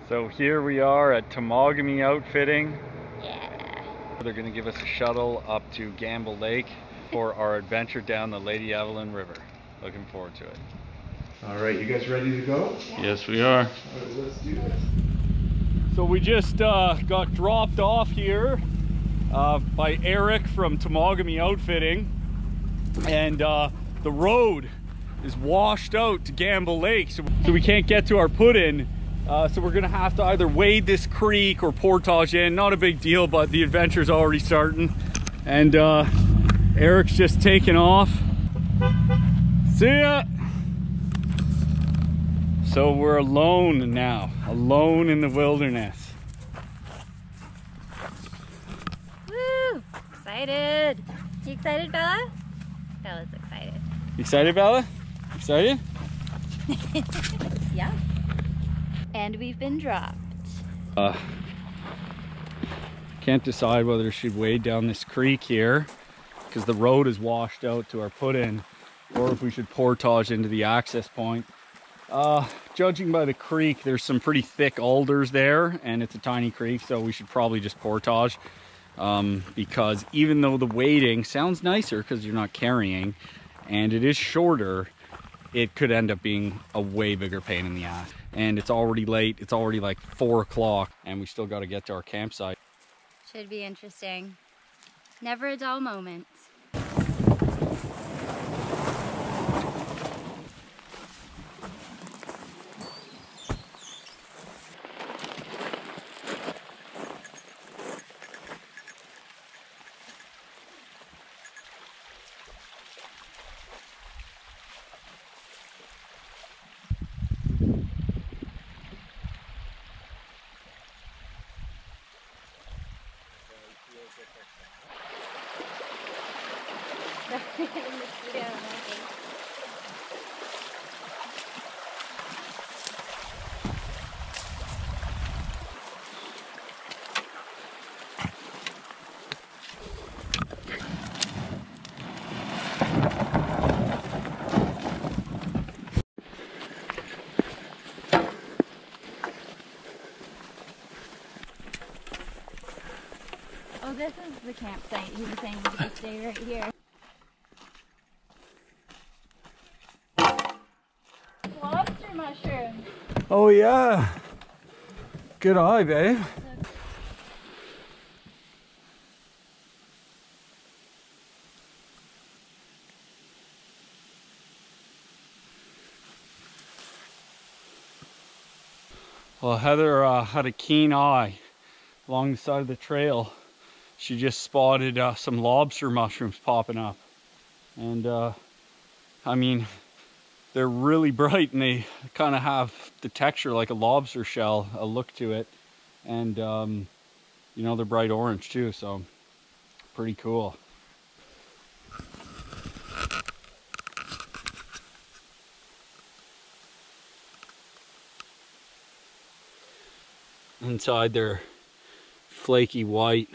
So here we are at Temagami Outfitting. Yeah. They're going to give us a shuttle up to Gamble Lake for our adventure down the Lady Evelyn River. Looking forward to it. All right, you guys ready to go? Yes, we are. All right, let's do this. So we just got dropped off here by Eric from Temagami Outfitting, and the road is washed out to Gamble Lake, so we can't get to our put-in. So we're gonna have to either wade this creek or portage in. Not a big deal, but the adventure's already starting. And Eric's just taking off. See ya! So we're alone now, alone in the wilderness. Woo! Excited! You excited, Bella? Bella's excited. Excited, Bella? Excited? Yeah. And we've been dropped. Can't decide whether we should wade down this creek here because the road is washed out to our put-in, or if we should portage into the access point. Judging by the creek, there's some pretty thick alders there, and it's a tiny creek, so we should probably just portage, because even though the wading sounds nicer because you're not carrying and it is shorter, it could end up being a way bigger pain in the ass. And it's already late. It's already like 4 o'clock and we still got to get to our campsite. Should be interesting. Never a dull moment. Oh, this is the campsite. He was saying we should stay right here. Lobster mushrooms. Oh yeah. Good eye, babe. Well, Heather had a keen eye along the side of the trail. She just spotted some lobster mushrooms popping up. And I mean, they're really bright and they kind of have the texture like a lobster shell, a look to it. And you know, they're bright orange too, so pretty cool. Inside they're flaky white.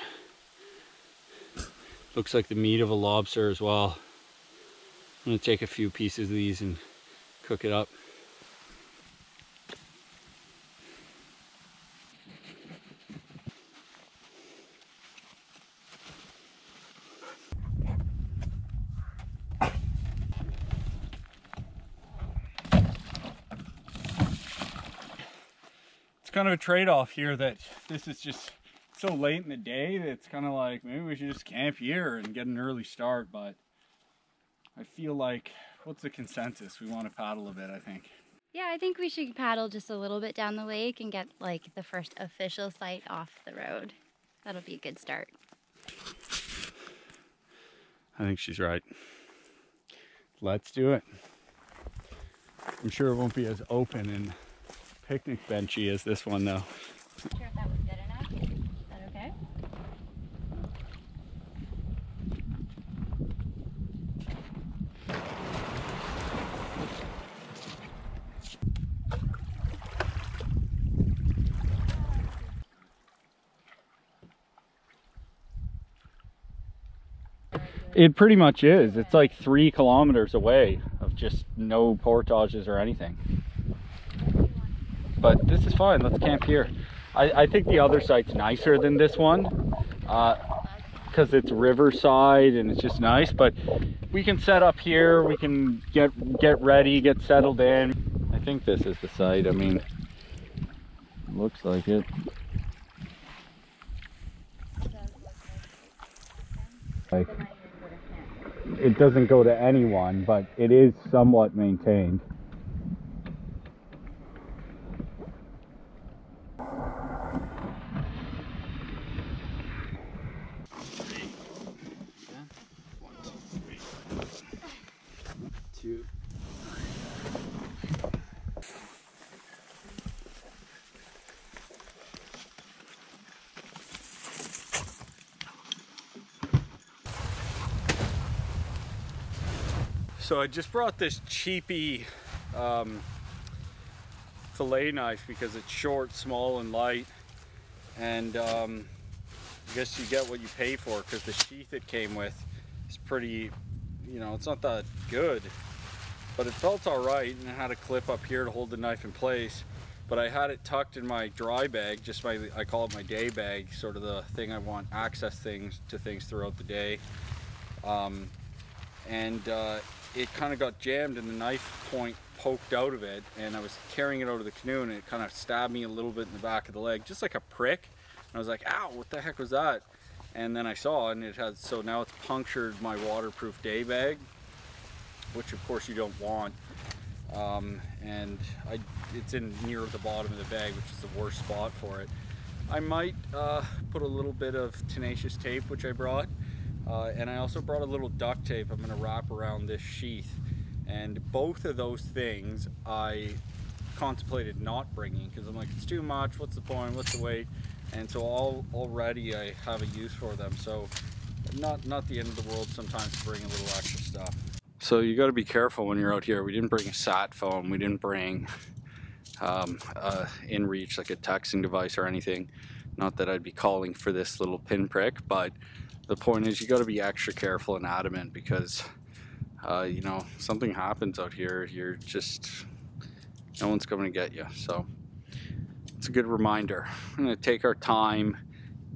Looks like the meat of a lobster as well. I'm gonna take a few pieces of these and cook it up. It's kind of a trade-off here that this is just so late in the day that it's kind of like maybe we should just camp here and get an early start, but I feel like, what's the consensus? We want to paddle a bit, I think. Yeah, I think we should paddle just a little bit down the lake and get like the first official site off the road. That'll be a good start. I think she's right. Let's do it. I'm sure it won't be as open and picnic benchy as this one though. Not sure if that was good enough. Is that okay? It pretty much is. It's like 3 kilometers away of just no portages or anything. but this is fine. Let's camp here. I think the other site's nicer than this one because it's riverside and it's just nice, but we can set up here. We can get ready, get settled in. I think this is the site. I mean, looks like it. Like, it doesn't go to anyone, but it is somewhat maintained. So I just brought this cheapy fillet knife because it's short, small, and light, and I guess you get what you pay for, because the sheath it came with is pretty, you know, it's not that good, but it felt all right, and it had a clip up here to hold the knife in place. But I had it tucked in my dry bag, just my, I call it my day bag, sort of the thing I want access to things throughout the day. It kind of got jammed and the knife point poked out of it, and I was carrying it out of the canoe and it kind of stabbed me a little bit in the back of the leg, just like a prick. And I was like, ow, what the heck was that? And then I saw, and it had, so now it's punctured my waterproof day bag, which of course you don't want. It's in near the bottom of the bag, which is the worst spot for it. I might put a little bit of tenacious tape, which I brought. And I also brought a little duct tape I'm going to wrap around this sheath, and both of those things I contemplated not bringing because I'm like, it's too much, what's the point, what's the weight? And so already I have a use for them, so not the end of the world sometimes to bring a little extra stuff. So you got to be careful when you're out here. We didn't bring a sat phone, we didn't bring inReach, like a texting device or anything. Not that I'd be calling for this little pinprick, but the point is you got to be extra careful and adamant because you know, something happens out here, you're just, no one's coming to get you. So it's a good reminder. I'm going to take our time,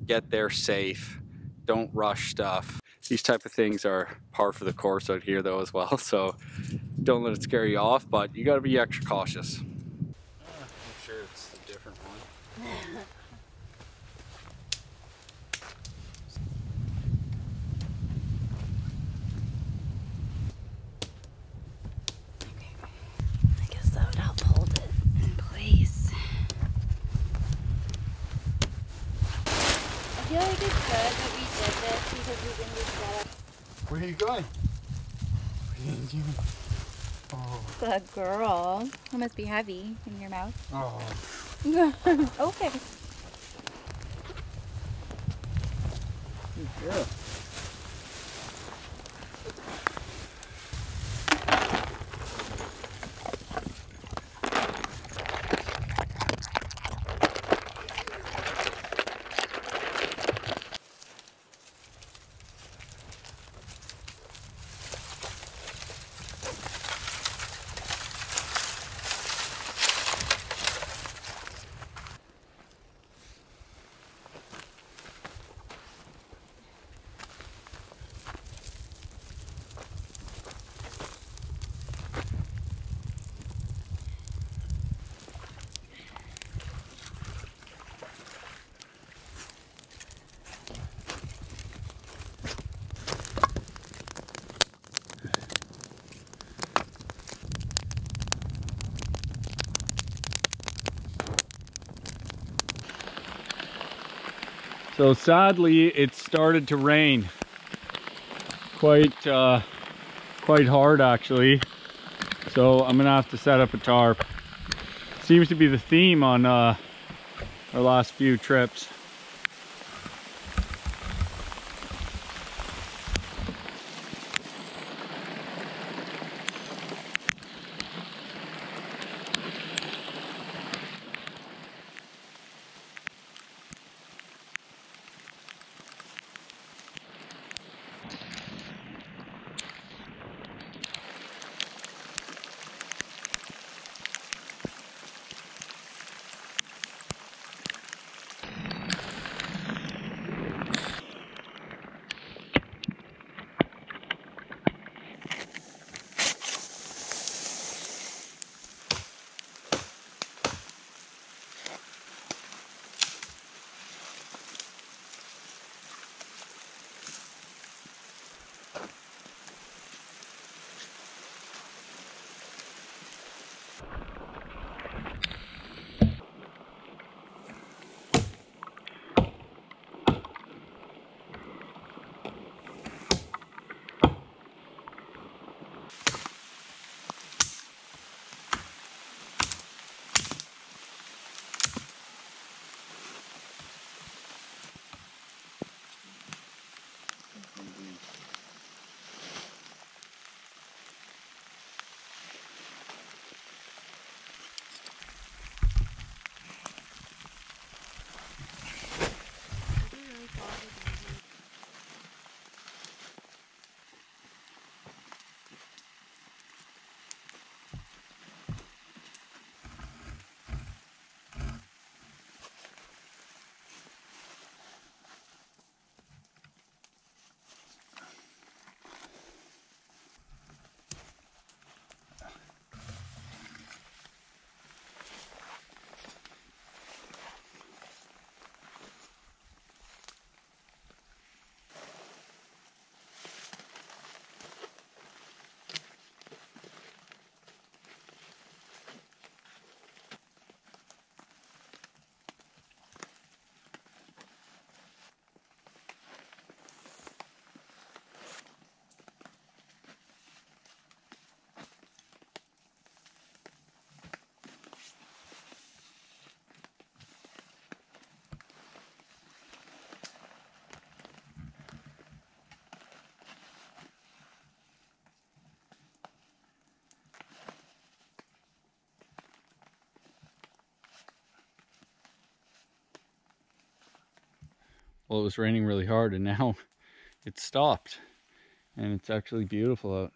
get there safe, don't rush stuff. These type of things are par for the course out here though as well, so don't let it scare you off, but you got to be extra cautious. I'm sure it's a different one. That would help hold it in place. I feel like it's good that we did this because we can just get it. Where are you going? What are you doing? Oh. Good girl. It must be heavy in your mouth. Oh. Okay. Good girl. So sadly, it started to rain quite hard actually. So I'm gonna have to set up a tarp. Seems to be the theme on our last few trips. Well, it was raining really hard, and now it's stopped, and it's actually beautiful out.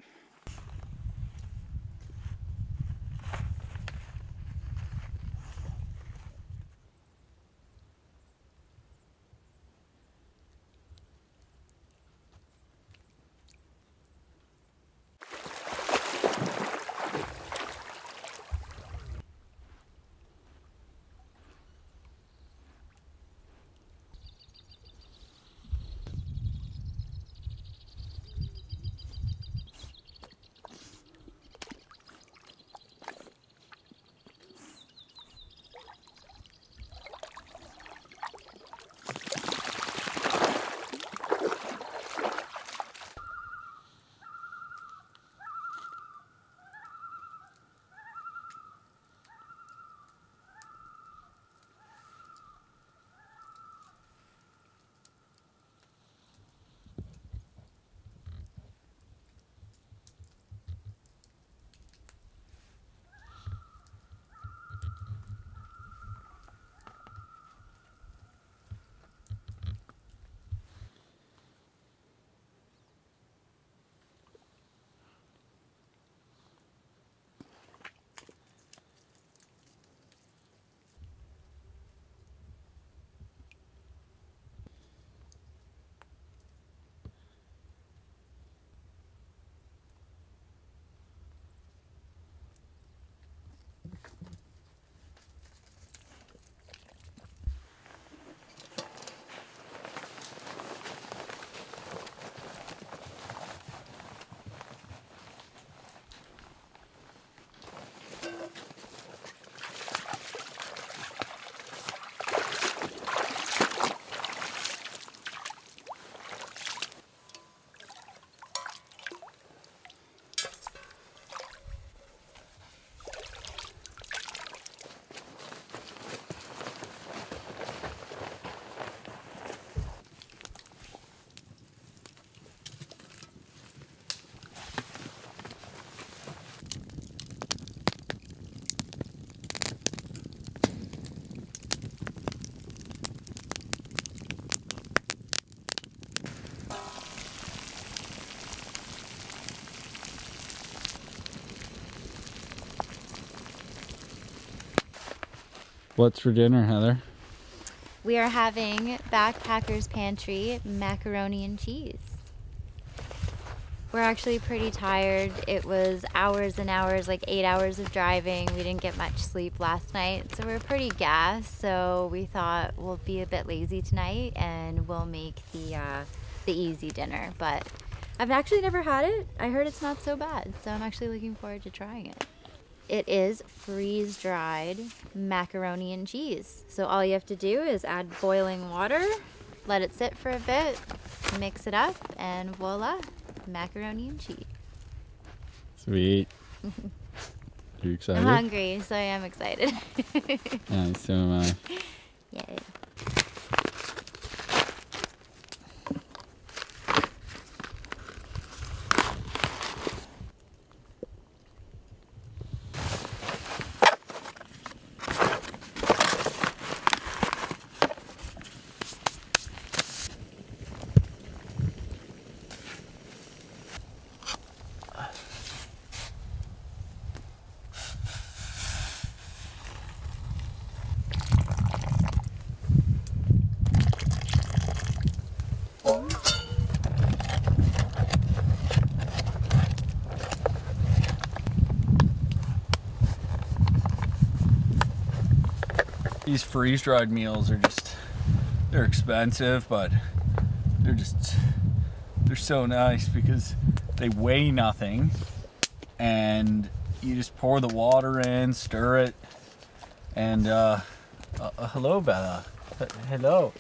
What's for dinner, Heather? We are having Backpackers Pantry macaroni and cheese. We're actually pretty tired. It was hours and hours, like 8 hours of driving. We didn't get much sleep last night, so we're pretty gassed. So we thought we'll be a bit lazy tonight and we'll make the easy dinner. But I've actually never had it. I heard it's not so bad, so I'm actually looking forward to trying it. It is freeze-dried macaroni and cheese. So all you have to do is add boiling water, let it sit for a bit, mix it up, and voila, macaroni and cheese. Sweet. Are you excited? I'm hungry, so I am excited. Yeah, so am I. Yay. These freeze-dried meals are they're expensive, but they're so nice because they weigh nothing and you just pour the water in, stir it, and hello, Bella. Hello.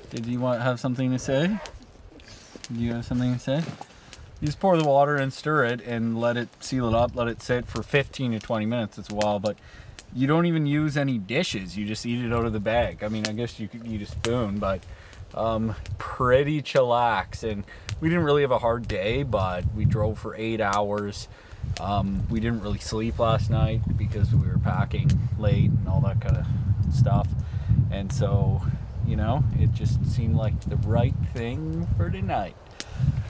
Did you have something to say? Do you have something to say? You just pour the water and stir it and let it seal it up, let it sit for 15 to 20 minutes. It's a while, but you don't even use any dishes. You just eat it out of the bag. I mean, I guess you could eat a spoon, but pretty chillax. And we didn't really have a hard day, but we drove for 8 hours. We didn't really sleep last night because we were packing late and all that kind of stuff. And so you know, it just seemed like the right thing for tonight.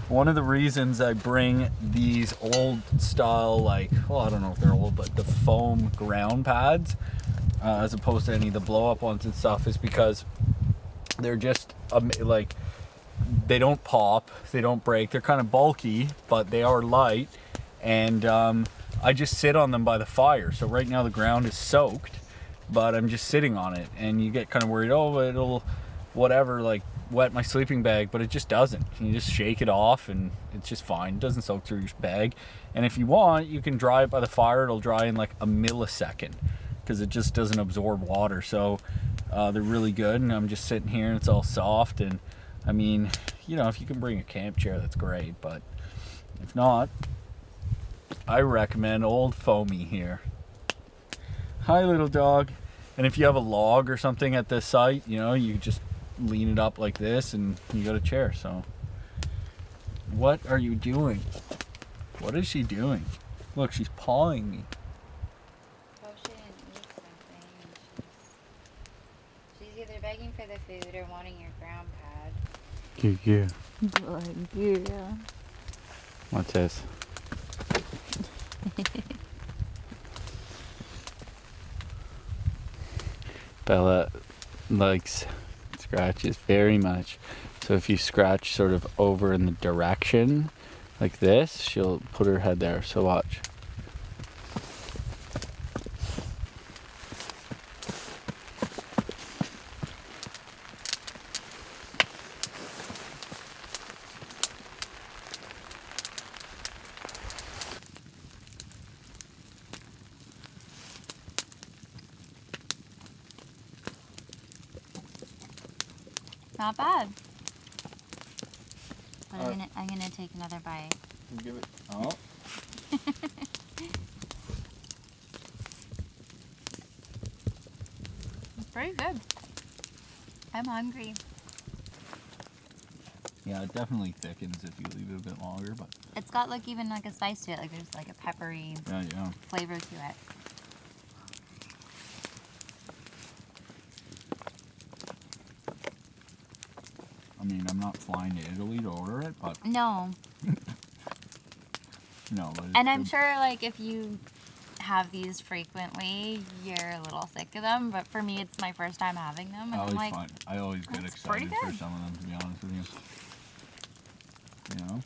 One of the reasons I bring these old style, like, well, I don't know if they're old, but the foam ground pads, as opposed to any of the blow up ones and stuff, is because they're just like, they don't pop, they don't break, they're kind of bulky, but they are light, and I just sit on them by the fire. So right now the ground is soaked, but I'm just sitting on it, and you get kind of worried, oh, it'll whatever, like wet my sleeping bag, but it just doesn't. You just shake it off and it's just fine. It doesn't soak through your bag. And if you want, you can dry it by the fire. It'll dry in like a millisecond because it just doesn't absorb water. So they're really good, and I'm just sitting here and it's all soft. And I mean, you know, if you can bring a camp chair, that's great, but if not, I recommend old foamy here. Hi, little dog. And if you have a log or something at the site, you know, you just lean it up like this and you got a chair. So what are you doing? What is she doing? Look, she's pawing me. Oh, she didn't eat something. She's either begging for the food or wanting your ground pad. Yeah. Good girl. What's this? Bella likes scratches very much. So if you scratch sort of over in the direction like this, she'll put her head there. So watch. Not bad. But I'm gonna take another bite. Give it. Oh. It's pretty good. I'm hungry. Yeah, it definitely thickens if you leave it a bit longer, but It's got like even like a spice to it. Like there's like a peppery yeah. flavor to it. I mean, I'm not flying to Italy to order it, but No. no. But And I'm sure like if you have these frequently, you're a little sick of them. But for me, it's my first time having them, and I'm like, fine. I always get "That's pretty excited for good." some of them, to be honest with you. You know.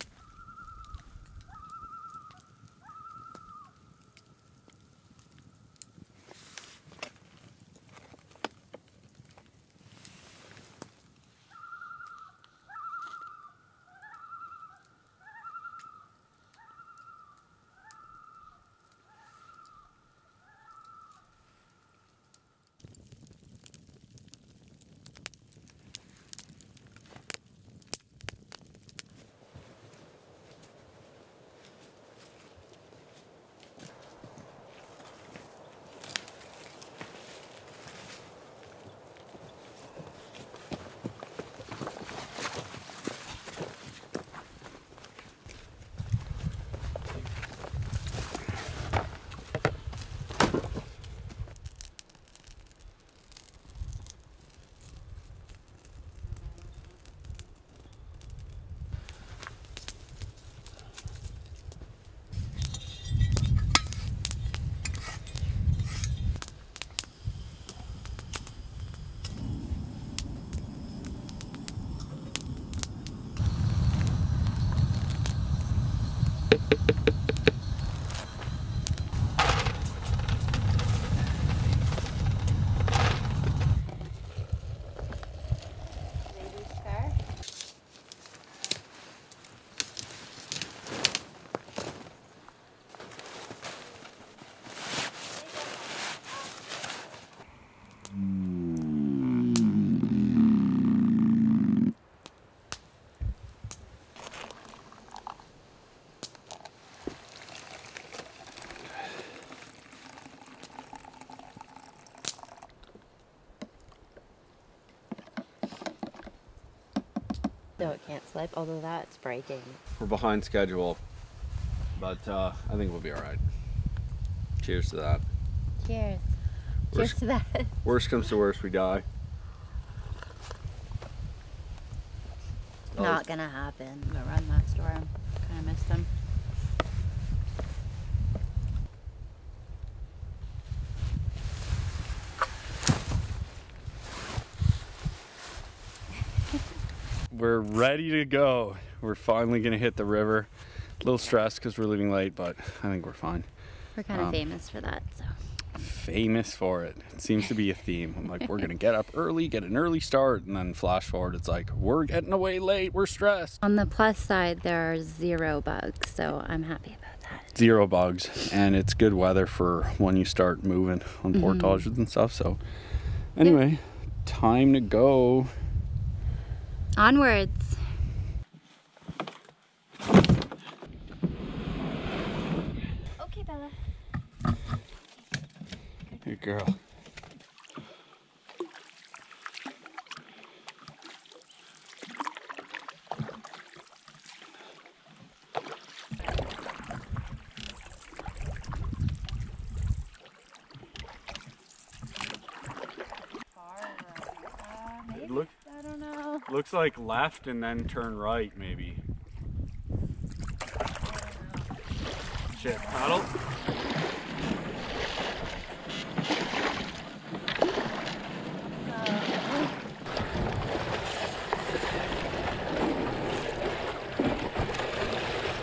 No, it can't slip, although that's breaking. We're behind schedule, but I think we'll be all right. Cheers to that. Cheers. Worst, Cheers to that. worst comes to worst, we die. Not gonna happen. I'm gonna run that storm. Kind of miss them. We're ready to go. We're finally gonna hit the river. A little stressed because we're leaving late, but I think we're fine. We're kind of famous for that, so. Famous for it. It seems to be a theme. I'm like, we're gonna get up early, get an early start, and then flash forward, it's like, we're getting away late, we're stressed. On the plus side, there are 0 bugs, so I'm happy about that. 0 bugs, and it's good weather for when you start moving on portages and stuff. So anyway, time to go. Onwards. Okay, Bella. Good girl. Maybe? I don't know. Looks like left and then turn right, maybe. Shit, paddle.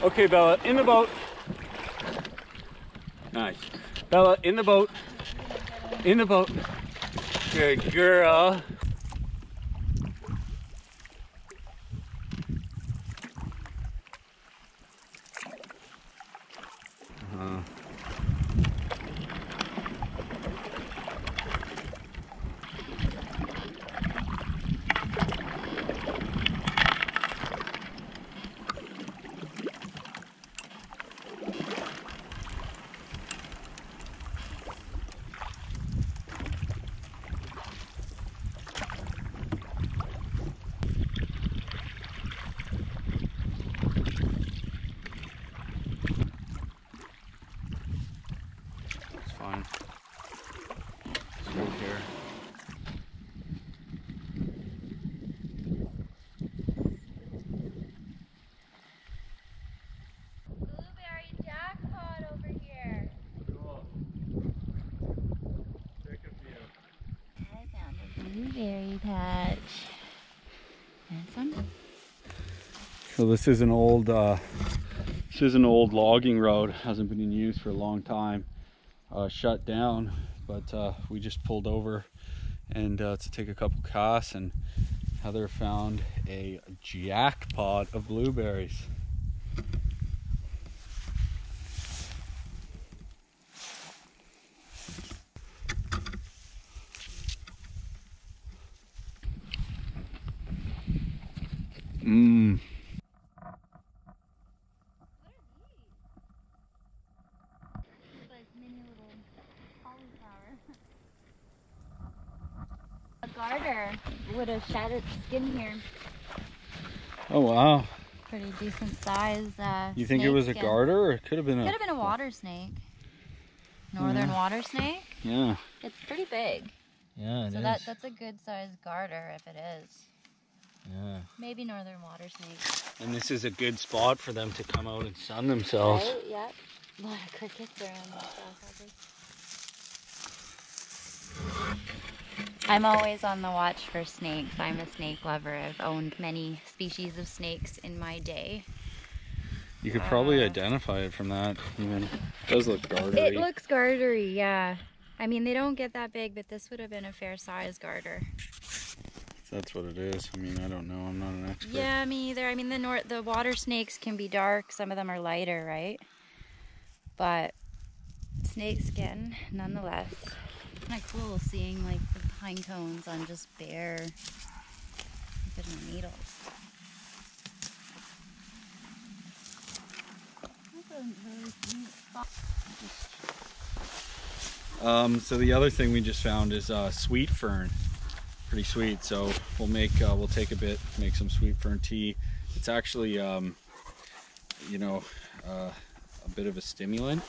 Okay, Bella, in the boat. Nice. Bella, in the boat. In the boat. Good girl. Fine. It's right here. Blueberry jackpot over here. Cool. Take a few. I found a blueberry patch. Handsome. So this is an old logging road. Hasn't been in use for a long time. Shut down, but we just pulled over and to take a couple casts, and Heather found a jackpot of blueberries. Mmm. A garter would have shed its skin here. Oh wow. Pretty decent size. You think it was a garter, or it could have been Could have been a water snake. Northern water snake. Yeah. It's pretty big. Yeah, it so is. that's a good sized garter if it is. Yeah. Maybe northern water snake. And this is a good spot for them to come out and sun themselves. Right? Yep. A lot of crickets around this. I'm always on the watch for snakes. I'm a snake lover. I've owned many species of snakes in my day. You could probably identify it from that. Even it does look gartery. It looks gartery, yeah. I mean, they don't get that big, but this would have been a fair size garter. That's what it is. I mean, I don't know. I'm not an expert. Yeah, me either. I mean, the water snakes can be dark. Some of them are lighter, right? But snake skin, nonetheless. Kind of cool seeing like the pine cones on just bare needles. That's a really neat spot. So the other thing we just found is sweet fern. Pretty sweet. So we'll make we'll take a bit, make some sweet fern tea. It's actually you know, a bit of a stimulant,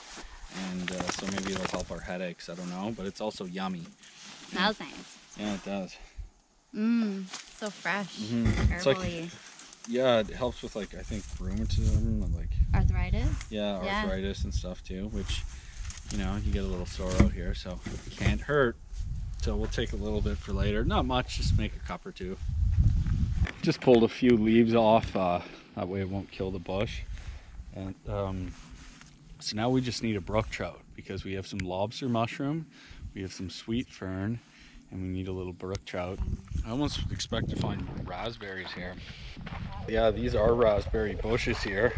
and so maybe it'll help our headaches. I don't know, but it's also yummy. Smells nice. Yeah, it does. Mmm, so fresh. Mm-hmm. Herbally. Yeah, it helps with like I think rheumatism and like Arthritis? yeah, arthritis and stuff too, which you know, you get a little sore out here, so it can't hurt. So we'll take a little bit for later. Not much, just make a cup or two. Just pulled a few leaves off, that way it won't kill the bush. And so now we just need a brook trout because we have some lobster mushroom, we have some sweet fern, and we need a little brook trout. I almost expect to find raspberries here. Yeah, these are raspberry bushes here.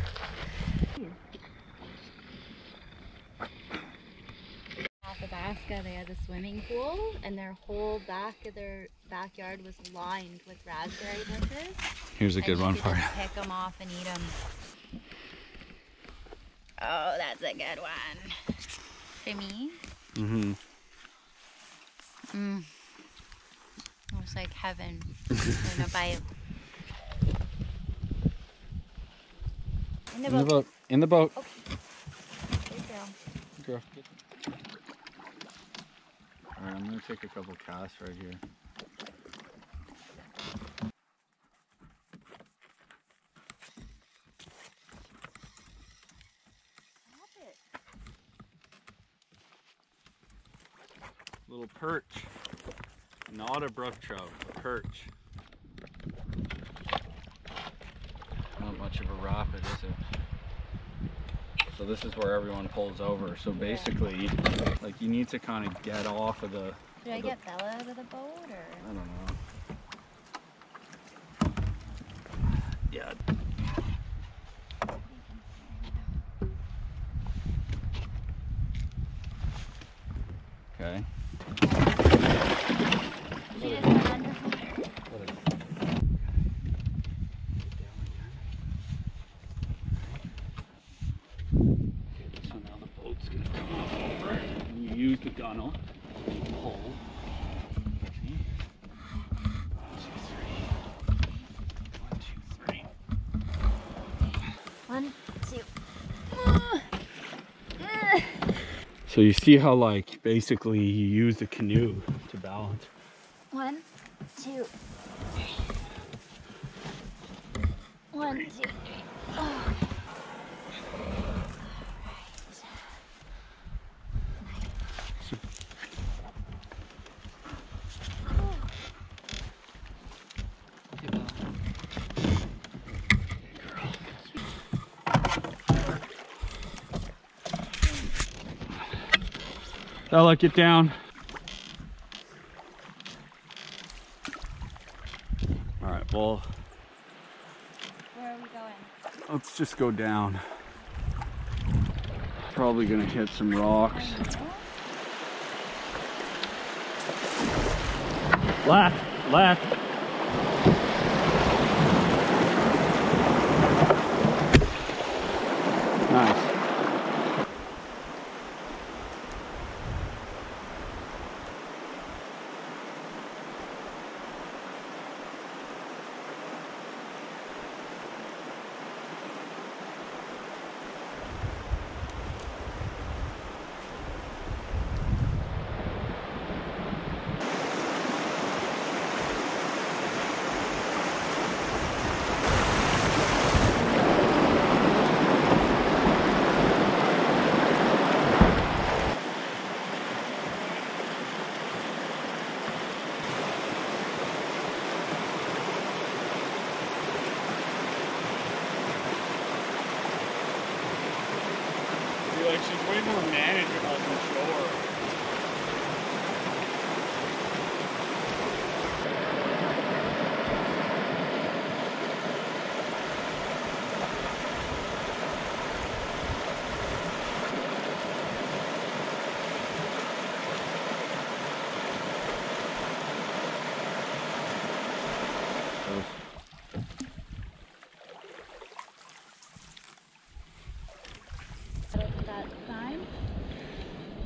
Athabasca, they had a swimming pool, and their whole back of their backyard was lined with raspberry bushes. Here's a good one for you. Pick them off and eat them. Oh, that's a good one. For me? Mm-hmm. It was like heaven in a bite. In the boat. In the boat. Okay. Good girl. Good girl. Alright, I'm gonna take a couple casts right here. Little perch. Not a brook trout, a perch. Not much of a rapid, is it? So this is where everyone pulls over. So basically, like you need to kind of get off of the... Should I get Bella out of the boat, or? I don't know. Yeah. Okay. She just went underwater. So now the boat's gonna come over. And you use the gunnel. Pull. Okay. 1, 2, 3. 1, 2. So you see how like basically you use the canoe to balance. 1, 2, 3. 1, 2, 3. Oh. Bella, get down. All right, well, Where are we going? let's just go down. Probably gonna hit some rocks. Left, left. Nice. Like she's way more manageable than shore.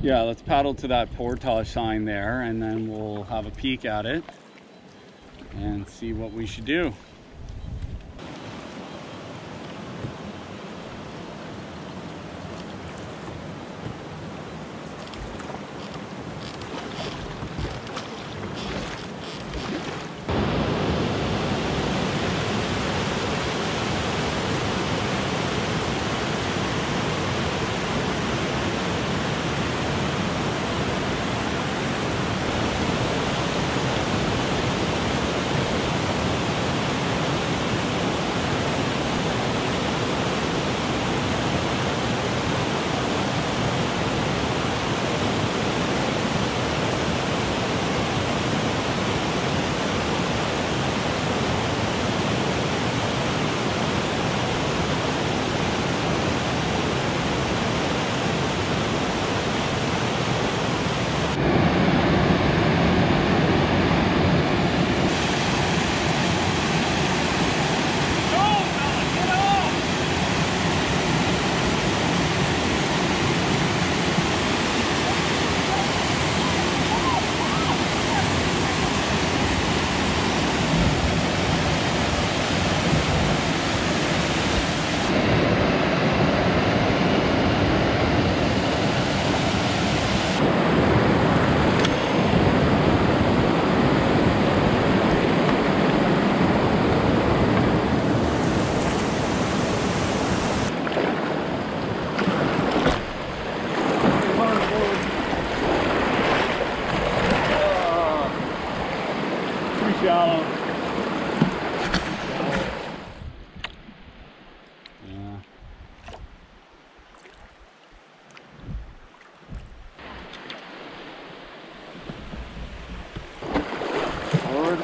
Yeah, let's paddle to that portage sign there and then we'll have a peek at it and see what we should do. shallow. Yeah. Forward.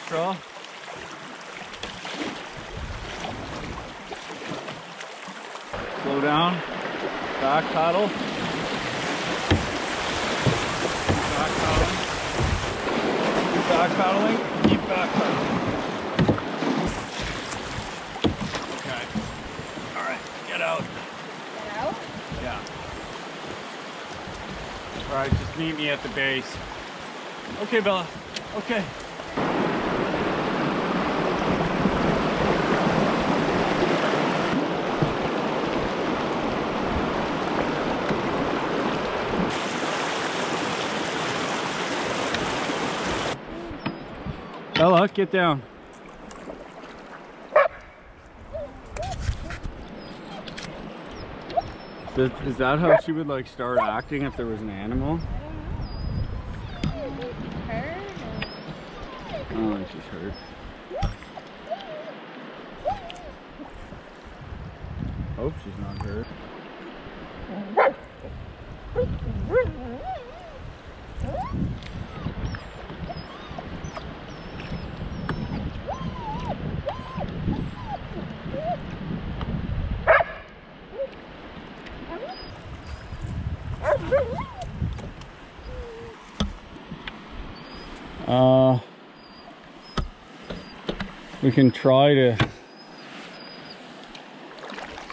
Straw. Slow down. Back paddle. Back paddling. Keep back paddling. Keep back paddling. Okay. All right. Get out. Get out? Yeah. All right. Just meet me at the base. Okay, Bella. Okay. Bella, get down. Is that how she would like start acting if there was an animal? Her? I don't think she's hurt. Hope she's not hurt. We can try to,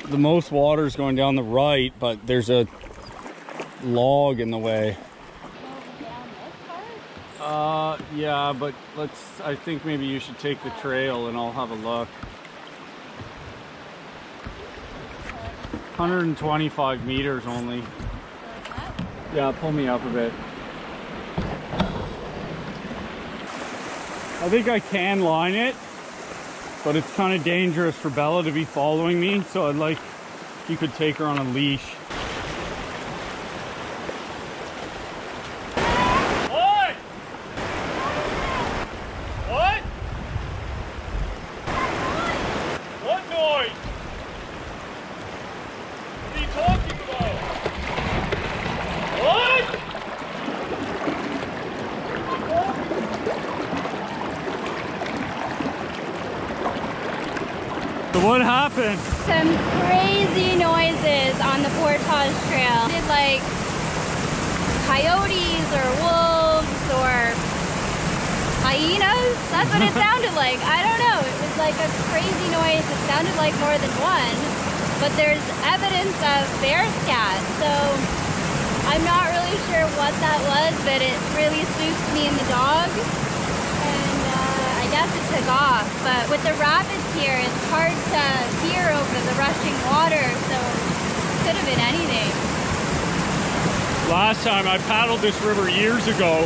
the most water is going down the right, but there's a log in the way. Yeah, but I think maybe you should take the trail and I'll have a look. 125 meters only. Yeah, pull me up a bit. I think I can line it, but it's kind of dangerous for Bella to be following me, so I'd like if you could take her on a leash. What? What? What noise? What are you talking about? What? So what happened? Some crazy noises on the portage trail. Did like coyotes or wolves or hyenas? That's what it sounded like. I don't know. It was like a crazy noise. It sounded like more than one. But there's evidence of bear scat. So I'm not really sure what that was, but it really spooked me and the dog. I guess it took off, but with the rapids here, it's hard to hear over the rushing water, so it could have been anything. Last time I paddled this river years ago,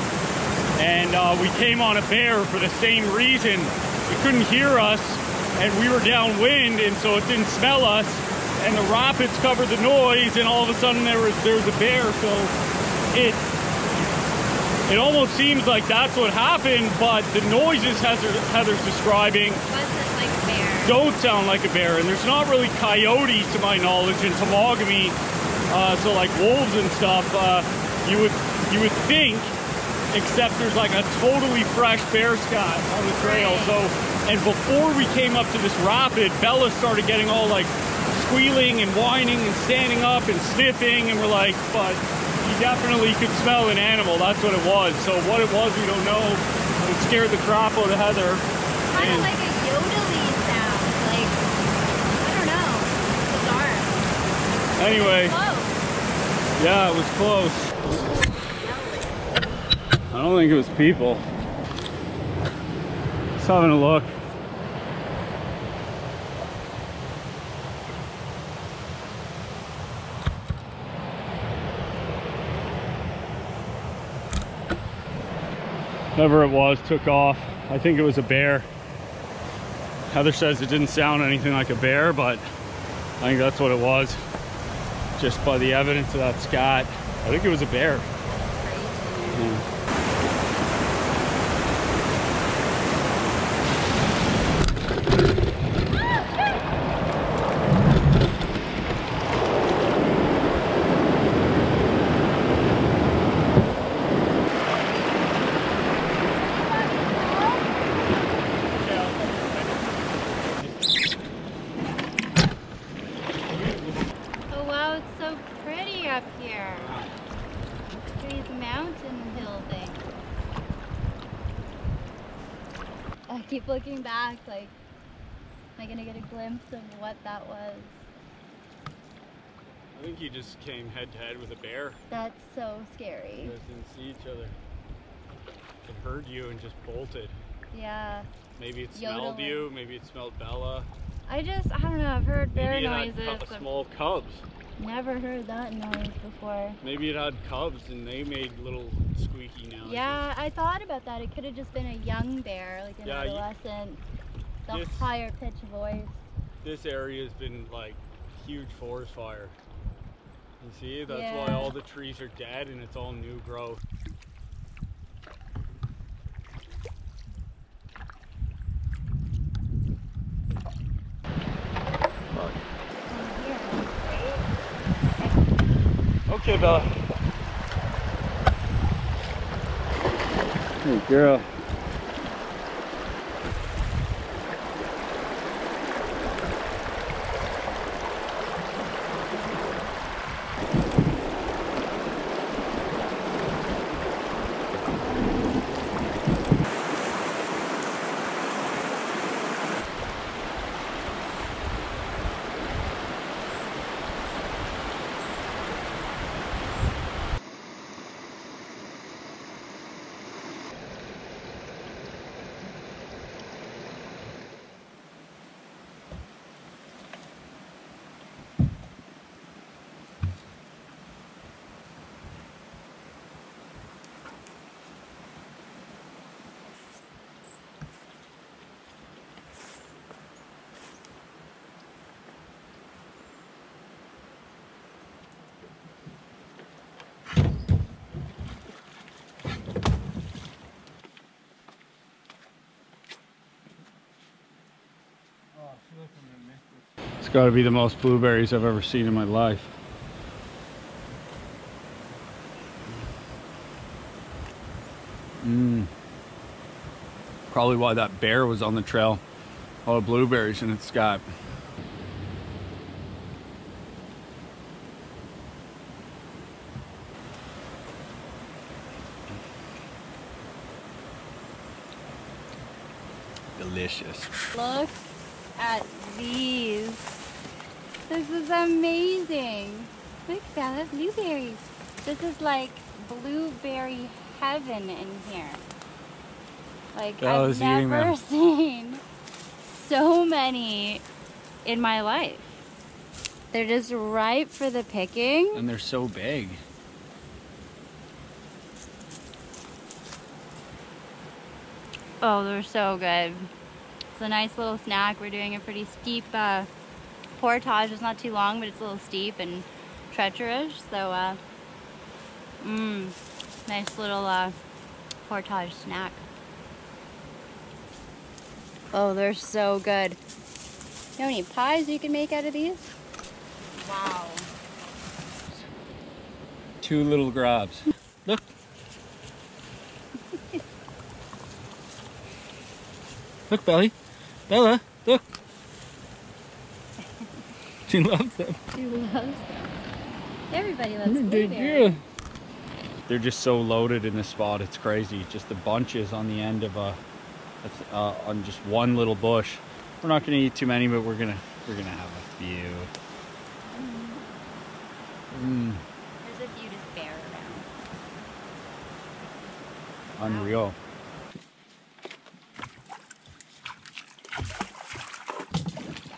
and we came on a bear for the same reason. It couldn't hear us, and we were downwind, and so it didn't smell us, and the rapids covered the noise, and all of a sudden there was a bear, so it almost seems like that's what happened, but the noises Heather's describing Wasn't like a bear. don't sound like a bear, and there's not really coyotes to my knowledge in Temagami, so like wolves and stuff. You would think except there's like a totally fresh bear scat on the trail. So, and before we came up to this rapid, Bella started getting all like squealing and whining and standing up and sniffing, and we're like, but you definitely could smell an animal. That's what it was. So what it was, we don't know. It scared the crap out of Heather. Kind of like a yodeling sound. Like, I don't know. Bizarre. Anyway. Close. Yeah, it was close. I don't think it was people. Just having a look. Whatever it was took off. I think it was a bear. Heather says it didn't sound anything like a bear, but I think that's what it was. Just by the evidence of that scat, I think it was a bear. Yeah. I keep looking back, like, am I gonna get a glimpse of what that was? I think you just came head to head with a bear. That's so scary. You guys didn't see each other. It heard you and just bolted. Yeah. Maybe it smelled you, maybe it smelled Bella. I don't know, I've heard bear noises. Maybe it had small cubs. Never heard that noise before. Maybe it had cubs and they made little squeaky noises. Yeah, I thought about that. It could have just been a young bear, like an adolescent. The higher pitched voice. This area has been like huge forest fire. You see, that's why all the trees are dead and it's all new growth. Okay, Bella. Hey, girl. It's got to be the most blueberries I've ever seen in my life. Probably why that bear was on the trail. All the blueberries and it's got. Delicious. Look at these. This is amazing. Look, Bella, blueberries. This is like blueberry heaven in here. Like, I've never seen so many in my life. They're just ripe for the picking. And they're so big. Oh, they're so good. It's a nice little snack. We're doing a pretty steep portage. It's not too long, but it's a little steep and treacherous. So, nice little portage snack. Oh, they're so good. You know any pies you can make out of these? Wow. 2 little grabs. Look. Look, Belly. Bella, look. She loves them. She loves them. Everybody loves Yeah. blueberries. They're just so loaded in this spot, it's crazy. Just the bunches on the end of on just one little bush. We're not gonna eat too many, but we're gonna have a few. There's a few to spare around. Unreal.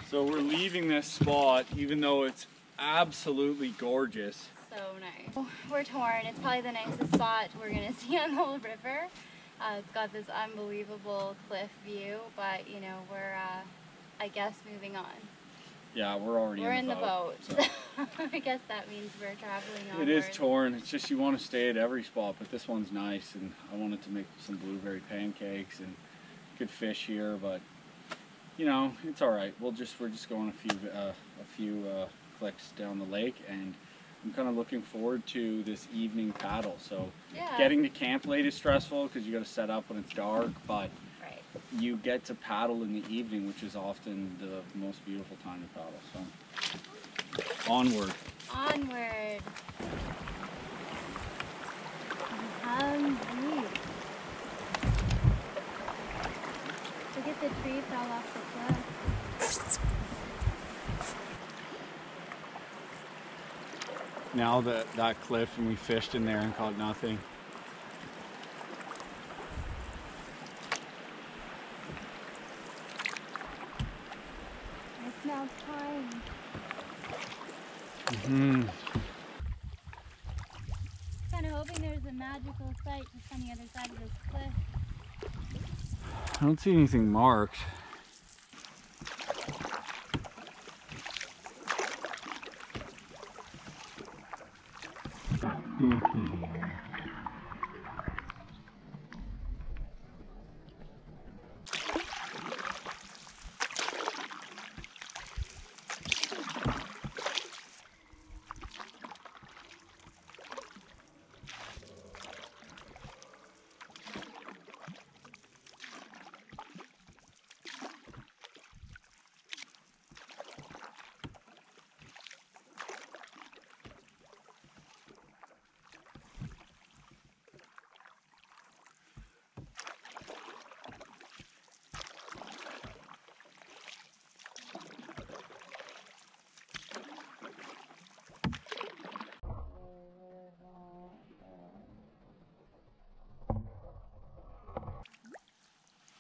So we're leaving this spot, even though it's absolutely gorgeous. So nice. We're torn. It's probably the nicest spot we're gonna see on the whole river. It's got this unbelievable cliff view, but you know, we're I guess moving on. Yeah, we're already in the boat. So. I guess that means we're traveling on. It is torn. It's just you want to stay at every spot, but this one's nice, and I wanted to make some blueberry pancakes and good fish here, but you know, it's all right. We're just going a few clicks down the lake, and I'm kind of looking forward to this evening paddle. So yeah. Getting to camp late is stressful because you got to set up when it's dark, but right. You get to paddle in the evening, which is often the most beautiful time to paddle. So onward. Onward. Look at the tree fell off the cliff. Now that cliff, and we fished in there and caught nothing. I smell pine. Kind of hoping there's a magical site just on the other side of this cliff. I don't see anything marked.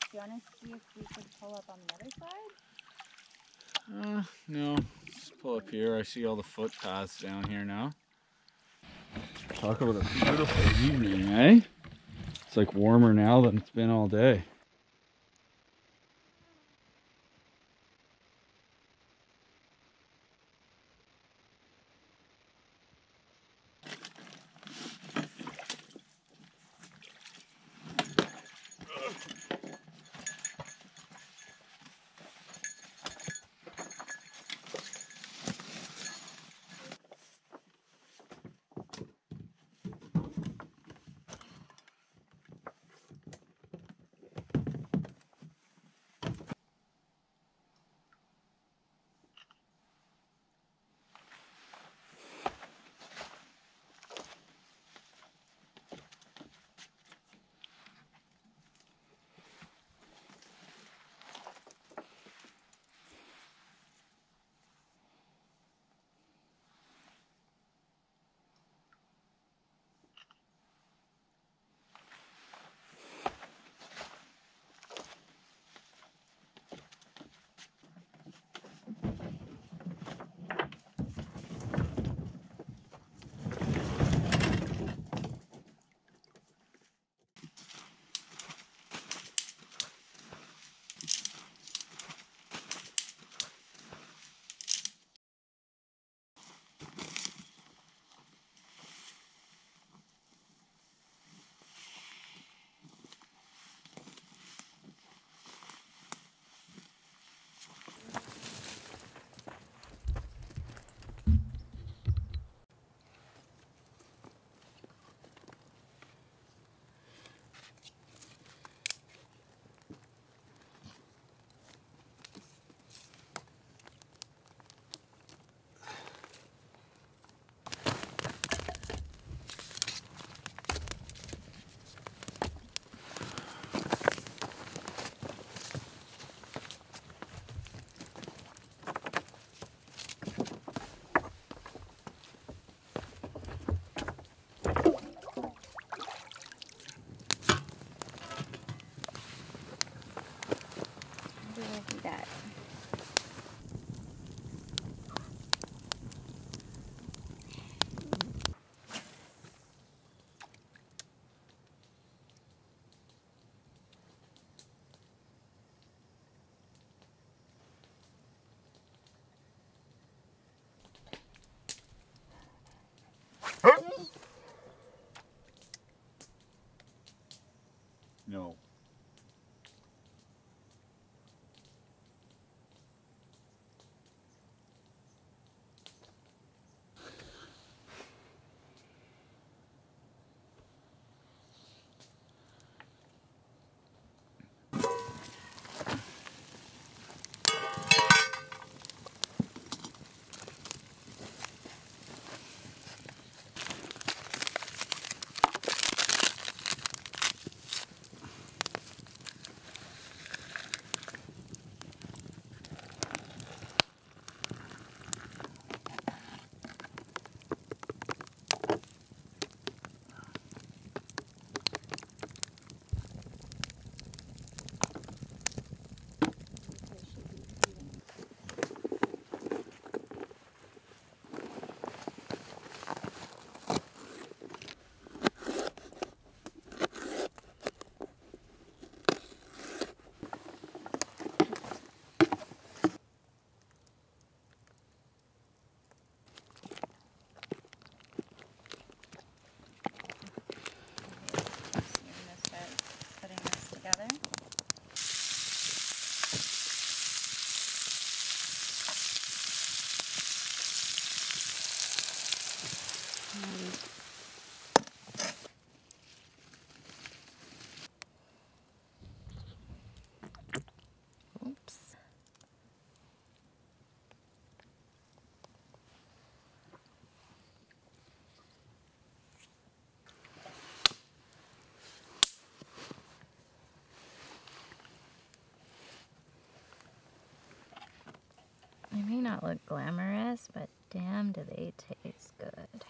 Do you want to see if we could pull up on the other side? No. Just pull up here. I see all the footpaths down here now. Talk about a beautiful evening, eh? It's like warmer now than it's been all day. gonna do that. No. Oops. They may not look glamorous, but damn do they taste good.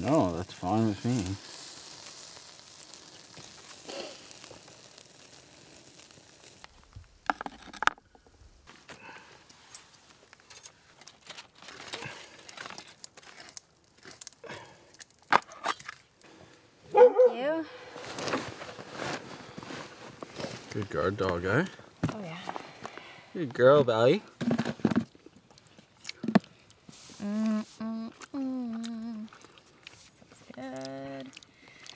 No, that's fine with me. Thank you. Good guard dog, eh? Oh yeah. Good girl, Belly. Good.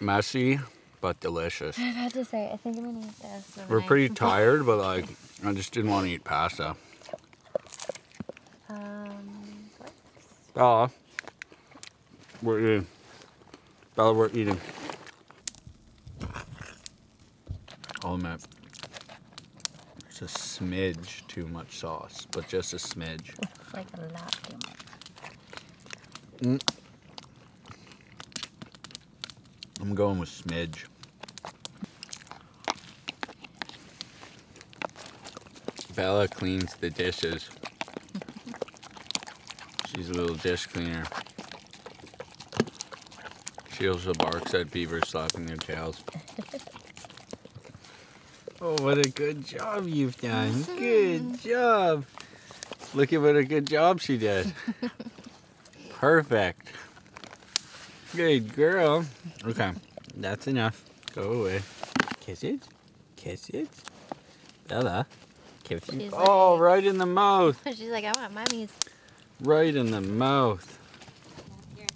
Messy, but delicious. I was about to say, I think I'm gonna eat this. We're pretty tired, but like, I just didn't want to eat pasta. What? Bella, we're eating. Bella, we're eating. I'll admit, it's a smidge too much sauce, but just a smidge. It's like a lot too much. I'm going with smidge. Bella cleans the dishes. She's a little dish cleaner. She also barks at beavers slapping their tails. Oh, what a good job you've done. Good job. Look at what a good job she did. Perfect. Good girl. Okay, that's enough. Go away. Kiss it. Kiss it. Bella. Kiss it. She's Oh, like- right in the mouth. She's like, I want mommy's. Right in the mouth. Here.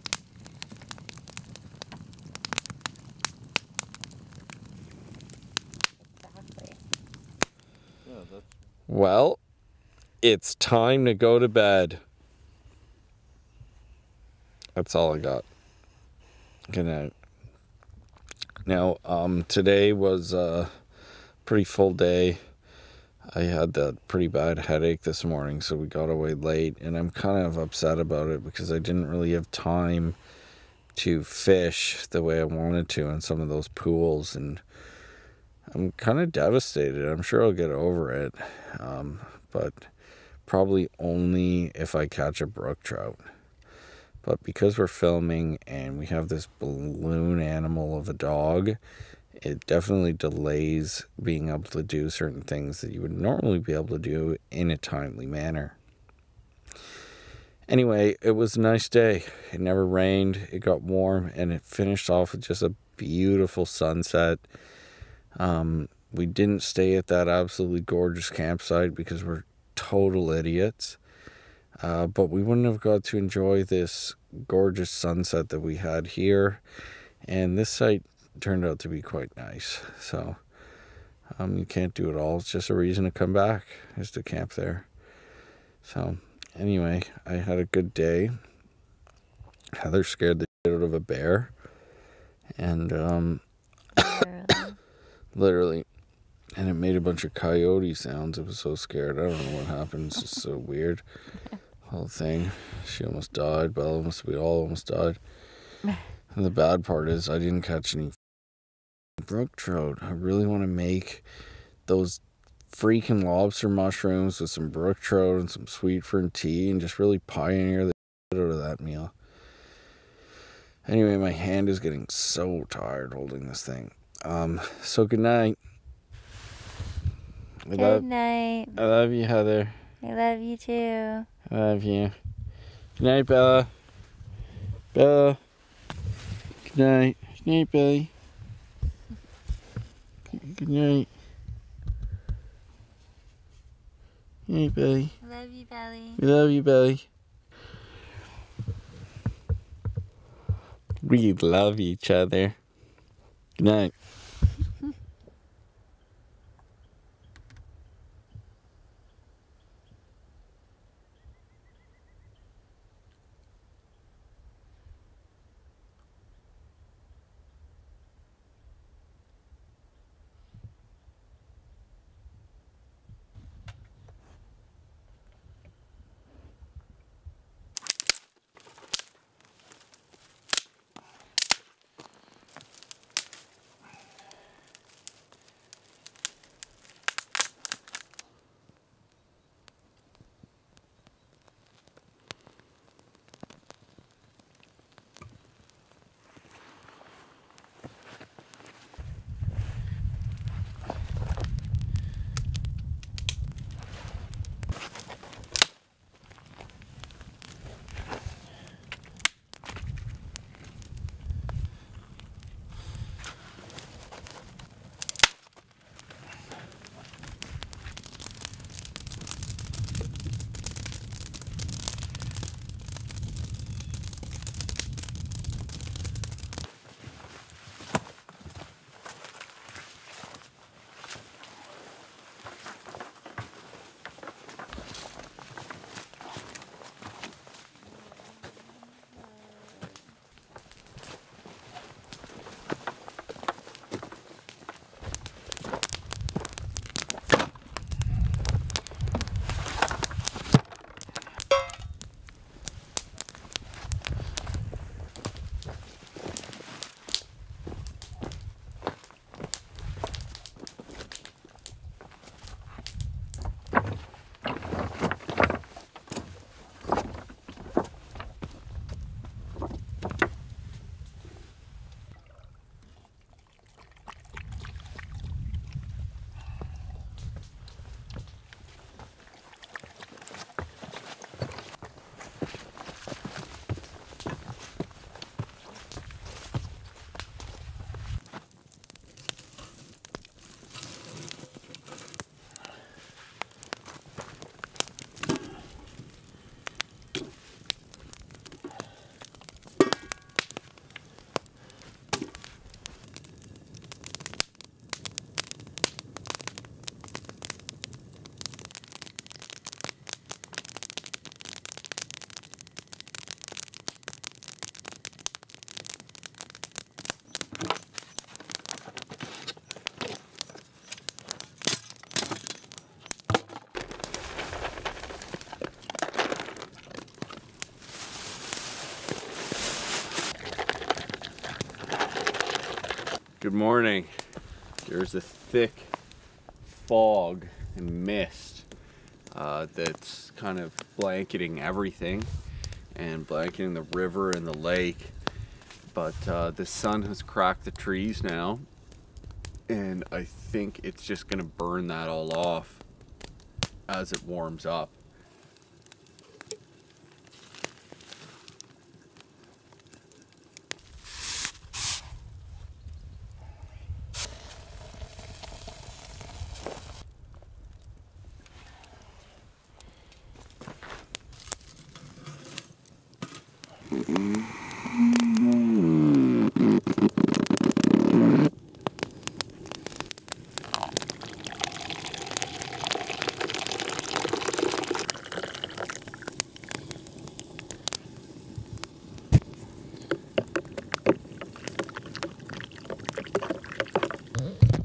Exactly. Well, it's time to go to bed. That's all I got. Good night. Now, today was a pretty full day. I had that pretty bad headache this morning, so we got away late, and I'm kind of upset about it because I didn't really have time to fish the way I wanted to in some of those pools, and I'm kind of devastated. I'm sure I'll get over it, but probably only if I catch a brook trout. But because we're filming and we have this balloon animal of a dog, it definitely delays being able to do certain things that you would normally be able to do in a timely manner. Anyway, it was a nice day. It never rained, it got warm, and it finished off with just a beautiful sunset. We didn't stay at that absolutely gorgeous campsite because we're total idiots. But we wouldn't have got to enjoy this gorgeous sunset that we had here. And this site turned out to be quite nice. So you can't do it all. It's just a reason to come back, is to camp there. So anyway, I had a good day. Heather scared the shit out of a bear. And literally. And it made a bunch of coyote sounds. It was so scared. I don't know what happened. It's just so weird. Whole thing. She almost died. We all almost died. And the bad part is I didn't catch any brook trout. I really want to make those freaking lobster mushrooms with some brook trout and some sweet fern tea and just really pioneer the shit out of that meal. Anyway, my hand is getting so tired holding this thing. So good night. Good night. I love you, Heather. I love you too. I love you. Good night, Bella. Bella. Good night. Good night, Billy. Good night. Good night, Billy. I love you, Belly. We love you, Billy. We love each other. Good night. Good morning. There's a thick fog and mist that's kind of blanketing everything and blanketing the river and the lake. But the sun has cracked the trees now, and I think it's just gonna burn that all off as it warms up.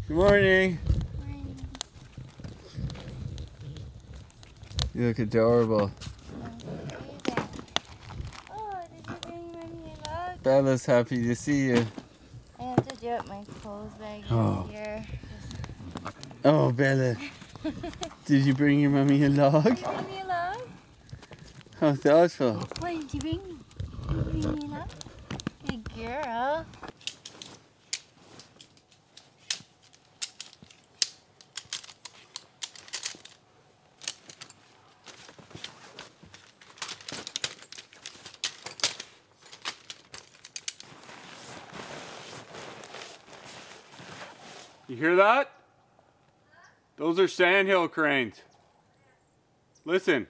Good morning. You look adorable. Oh, did you bring Mommy a log? Bella's happy to see you. I have to do my clothes bag Oh. here. Oh, Bella. Did you bring your mummy a log? Did you bring me a log? How thoughtful. What did you bring me? Did you bring me a log? Good girl. You hear that? Those are sandhill cranes. Listen.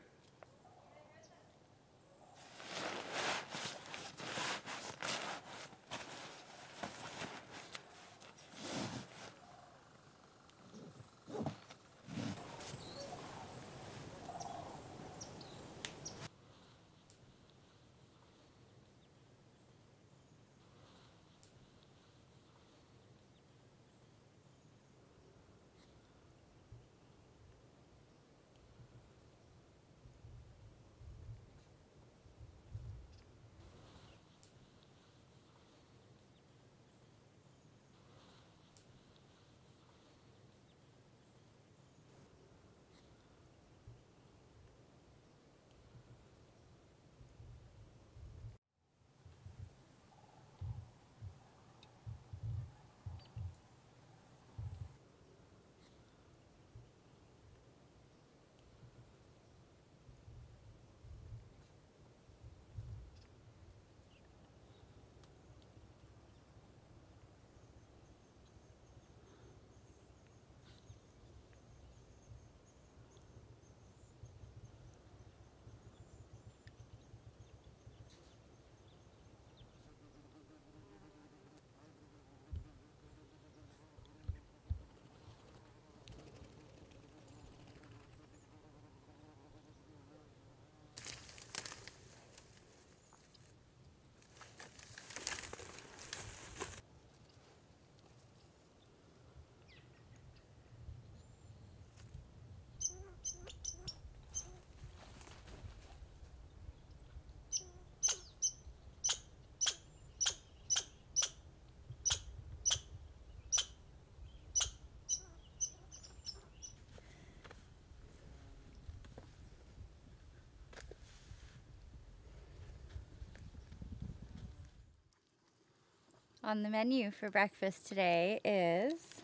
On the menu for breakfast today is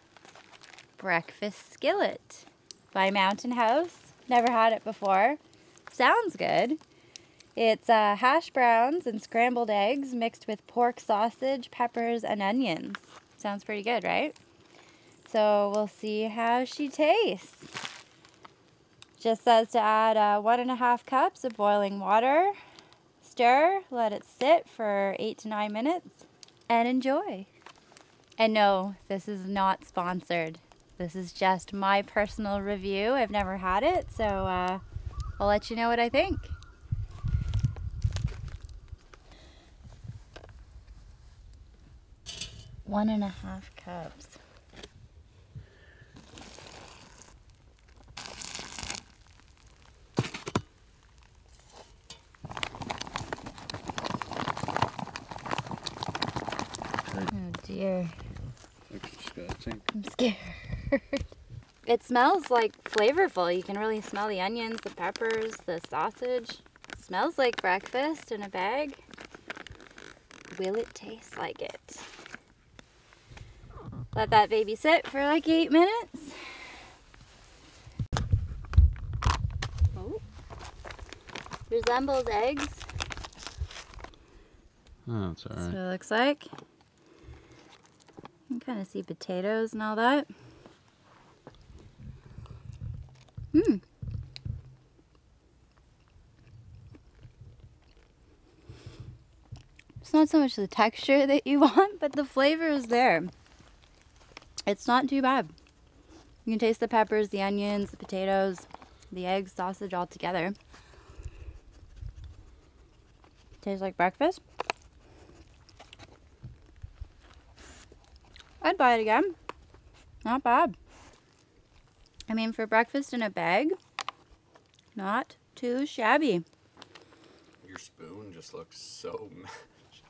breakfast skillet by Mountain House. Never had it before. Sounds good. It's hash browns and scrambled eggs mixed with pork sausage, peppers, and onions. Sounds pretty good, right? So we'll see how she tastes. Just says to add 1.5 cups of boiling water. Stir, let it sit for 8 to 9 minutes. And enjoy. And no, this is not sponsored. This is just my personal review. I've never had it, so I'll let you know what I think. One and a half cups. Oh dear. I good, I think. I'm scared. It smells like flavorful. You can really smell the onions, the peppers, the sausage. It smells like breakfast in a bag. Will it taste like it? Let that baby sit for like 8 minutes. Oh. Resembles eggs. Oh, it's alright. That's what it looks like. You can kind of see potatoes and all that. It's not so much the texture that you want, but the flavor is there. It's not too bad. You can taste the peppers, the onions, the potatoes, the eggs, sausage all together. Tastes like breakfast. I'd buy it again. Not bad. I mean, for breakfast in a bag, not too shabby. Your spoon just looks so mashed.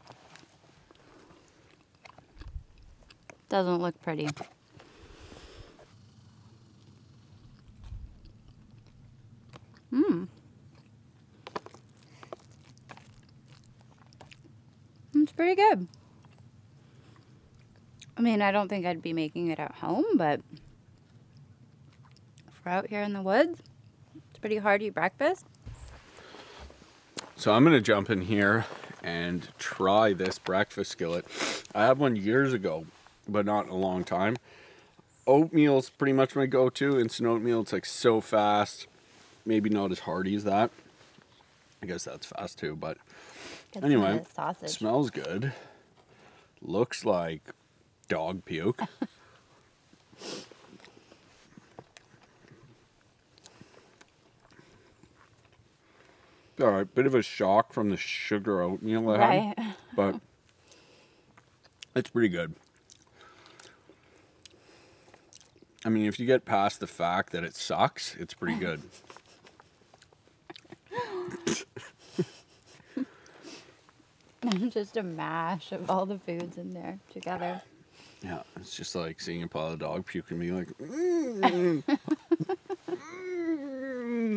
Doesn't look pretty. It's pretty good. I mean, I don't think I'd be making it at home, but if we're out here in the woods, it's a pretty hearty breakfast. So I'm going to jump in here and try this breakfast skillet. I had one years ago, but not in a long time. Oatmeal's pretty much my go-to. Instant oatmeal, it's like so fast. Maybe not as hearty as that. I guess that's fast too, but Get anyway, some of this sausage. Smells good. Looks like dog puke. All right, bit of a shock from the sugar oatmeal I had, but it's pretty good. I mean, if you get past the fact that it sucks, it's pretty good. Just a mash of all the foods in there together. Yeah, it's just like seeing a pile of dog puke and being like,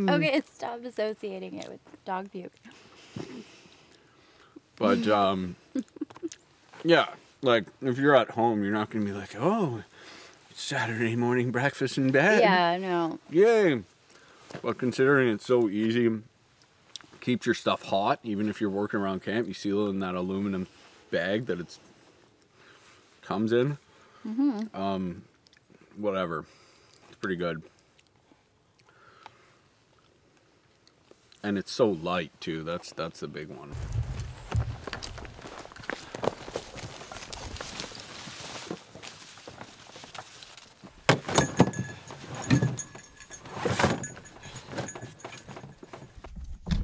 Okay, stop associating it with dog puke. But, yeah, like, if you're at home, you're not going to be like, oh, it's Saturday morning breakfast in bed. Yeah, no. Yay. But considering it's so easy, keeps your stuff hot, even if you're working around camp, you seal it in that aluminum bag that it's comes in. Whatever. It's pretty good. And it's so light too. That's the big one.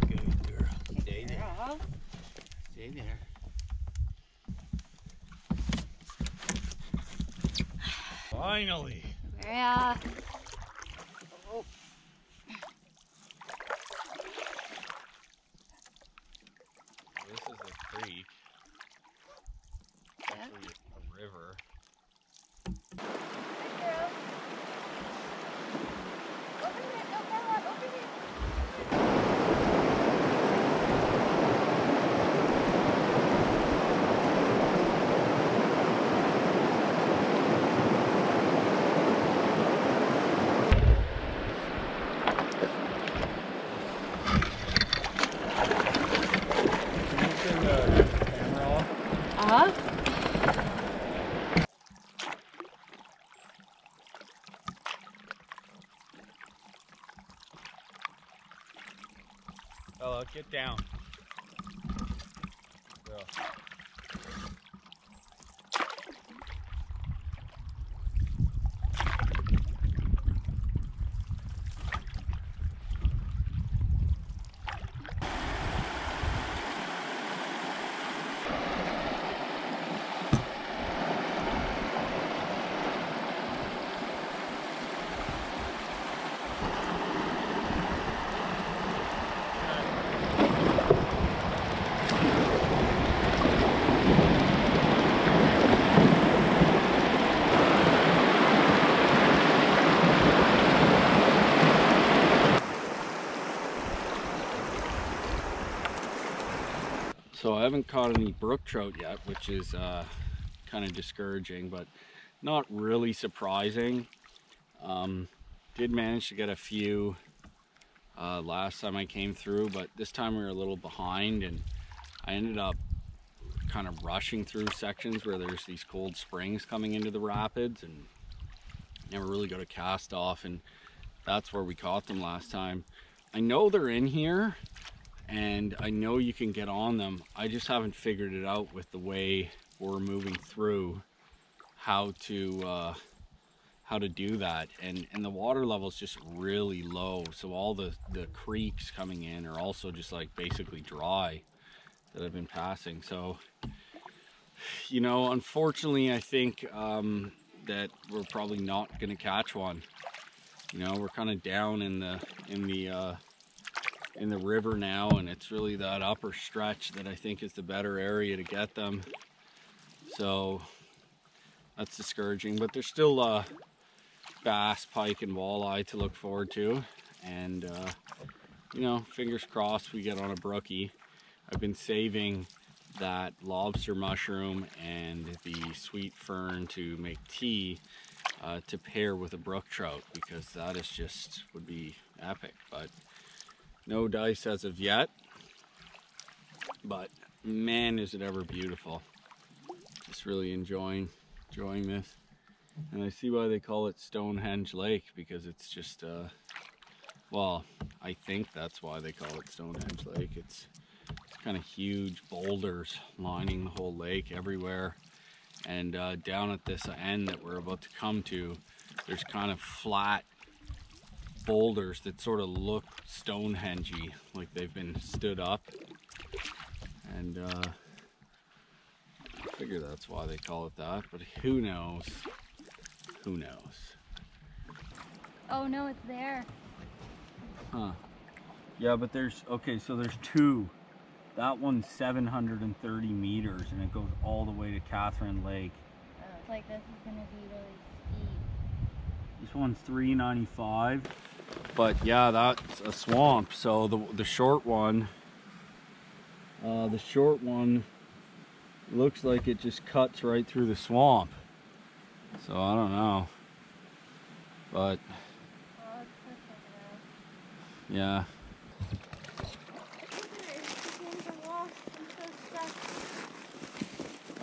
Good girl. Stay there. Stay there. Finally. Yeah. Oh. This is a creek. Actually, a river. Hello, get down. Girl. So I haven't caught any brook trout yet, which is kind of discouraging, but not really surprising. Did manage to get a few last time I came through, but this time we were a little behind, and I ended up kind of rushing through sections where there's these cold springs coming into the rapids and never really got a cast off, and that's where we caught them last time. I know they're in here and I know you can get on them. I just haven't figured it out with the way we're moving through how to do that, and the water level is just really low, so all the creeks coming in are also just like basically dry that I've been passing. So, you know, unfortunately I think that we're probably not gonna catch one. You know, we're kind of down in the river now, and it's really that upper stretch that I think is the better area to get them. So that's discouraging, but there's still bass, pike, and walleye to look forward to, and you know, fingers crossed we get on a brookie. I've been saving that lobster mushroom and the sweet fern to make tea to pair with a brook trout, because that is just would be epic. But no dice as of yet, but man, is it ever beautiful. Just really enjoying this. And I see why they call it Stonehenge Lake, because it's just well, I think that's why they call it Stonehenge Lake. It's kind of huge boulders lining the whole lake everywhere, and down at this end that we're about to come to, there's kind of flat boulders that sort of look Stonehenge-y, like they've been stood up, and I figure that's why they call it that, but who knows? Who knows? Oh no, it's there. Huh. Yeah, but there's, okay, so there's two. That one's 730 meters, and it goes all the way to Catherine Lake. It's like this is gonna be really steep. This one's 395. But yeah, that's a swamp. So the short one looks like it just cuts right through the swamp. So I don't know, but yeah.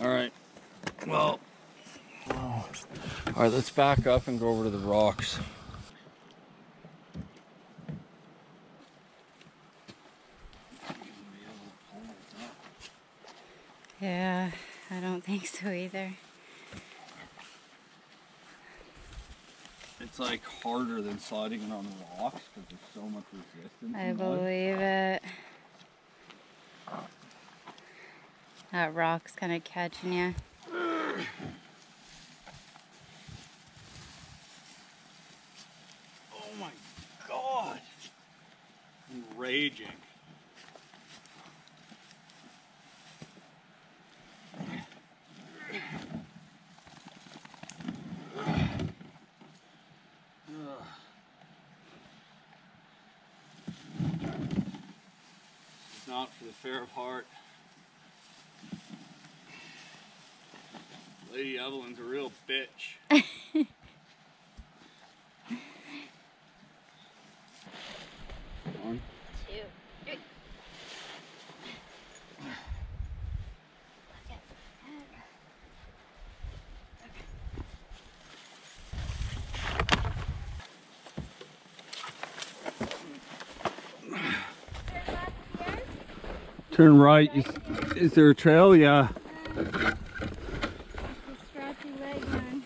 All right, well, all right, let's back up and go over to the rocks. Yeah, I don't think so either. It's like harder than sliding it on the rocks because there's so much resistance. I believe it. That rock's kind of catching you. Oh my God! I'm raging. It's not for the fair of heart. Lady Evelyn's a real bitch. 1, 2, 3. Turn right. Is there a trail? Yeah. Scratchy leg, man.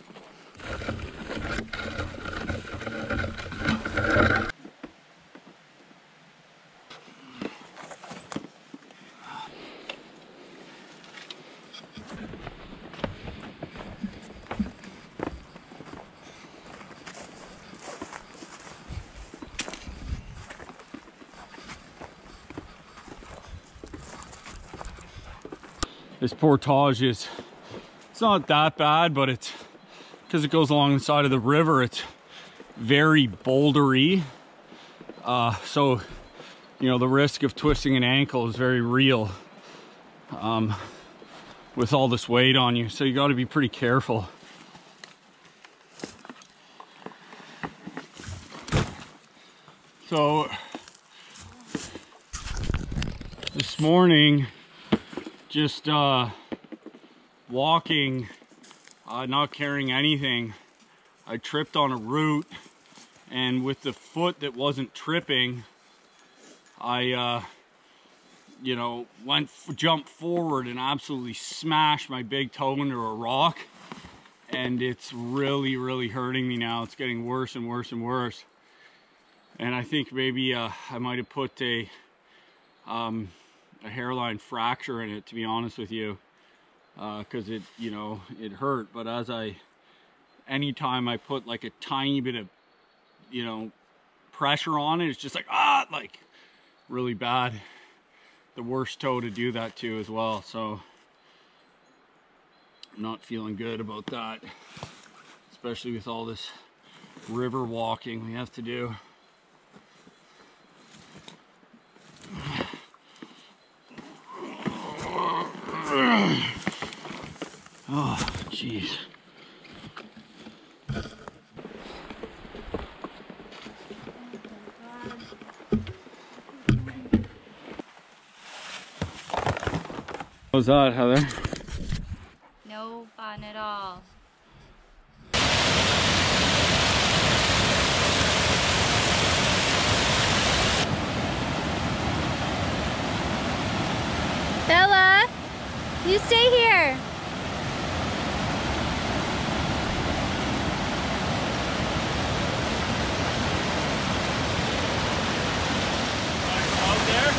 This portage it's not that bad, but it's because it goes along the side of the river, it's very bouldery. So, you know, the risk of twisting an ankle is very real. with all this weight on you, so you got to be pretty careful. So this morning, just walking, not carrying anything, I tripped on a root, and with the foot that wasn't tripping, I you know, jumped forward and absolutely smashed my big toe into a rock, and it's really hurting me now. It's getting worse and worse and worse, and I think maybe I might have put a hairline fracture in it, to be honest with you, because it, you know, it hurt. But anytime I put like a tiny bit of, you know, pressure on it, it's just like, like really bad. The worst toe to do that to as well, so I'm not feeling good about that, especially with all this river walking we have to do. Oh, jeez. How's that, Heather? No fun at all. Bella, you stay here. Out there?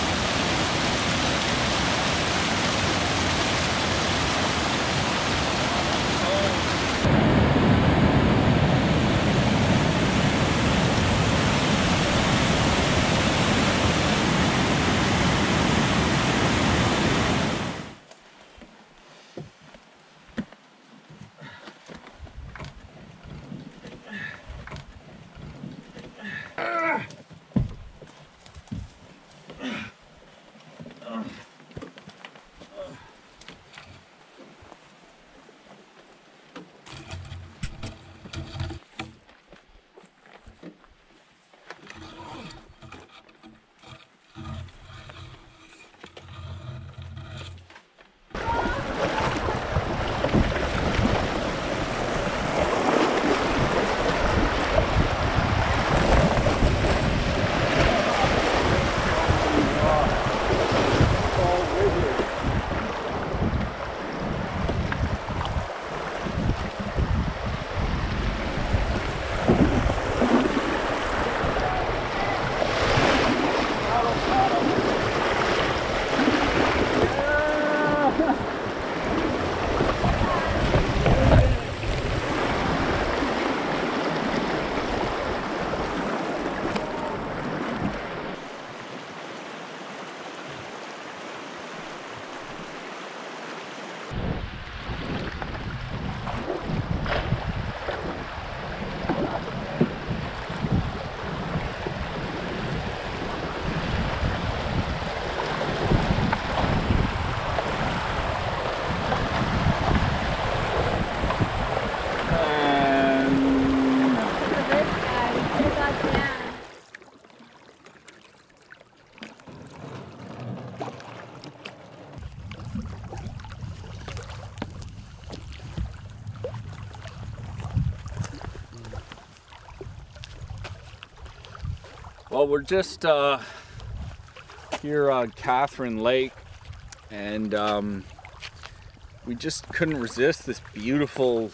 Well, we're just here on Catherine Lake, and we just couldn't resist this beautiful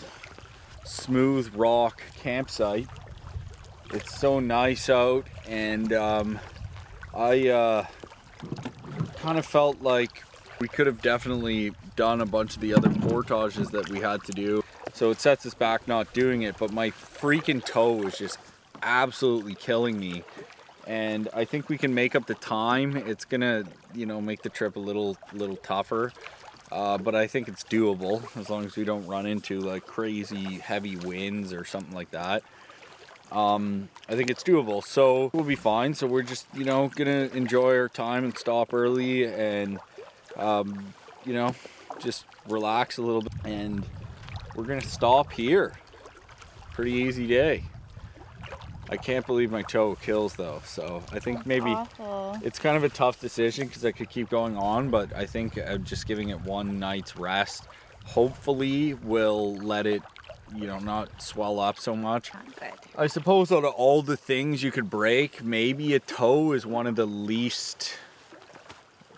smooth rock campsite. It's so nice out, and I kind of felt like we could have definitely done a bunch of the other portages that we had to do, so it sets us back not doing it. But my freaking toe is just absolutely killing me, and I think we can make up the time. It's gonna, you know, make the trip a little tougher, but I think it's doable as long as we don't run into like crazy heavy winds or something like that. I think it's doable, so we'll be fine. So we're just, you know, gonna enjoy our time and stop early, and you know, just relax a little bit, and we're gonna stop here. Pretty easy day. I can't believe my toe kills though, so I think maybe awful. It's kind of a tough decision because I could keep going on, but I think just giving it one night's rest hopefully will let it, you know, not swell up so much. Not good. I suppose out of all the things you could break, maybe a toe is one of the least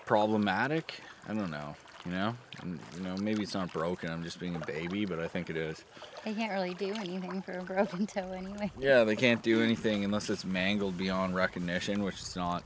problematic. I don't know, you know? And, you know, maybe it's not broken, I'm just being a baby, but I think it is. They can't really do anything for a broken toe anyway. Yeah, they can't do anything unless it's mangled beyond recognition, which it's not.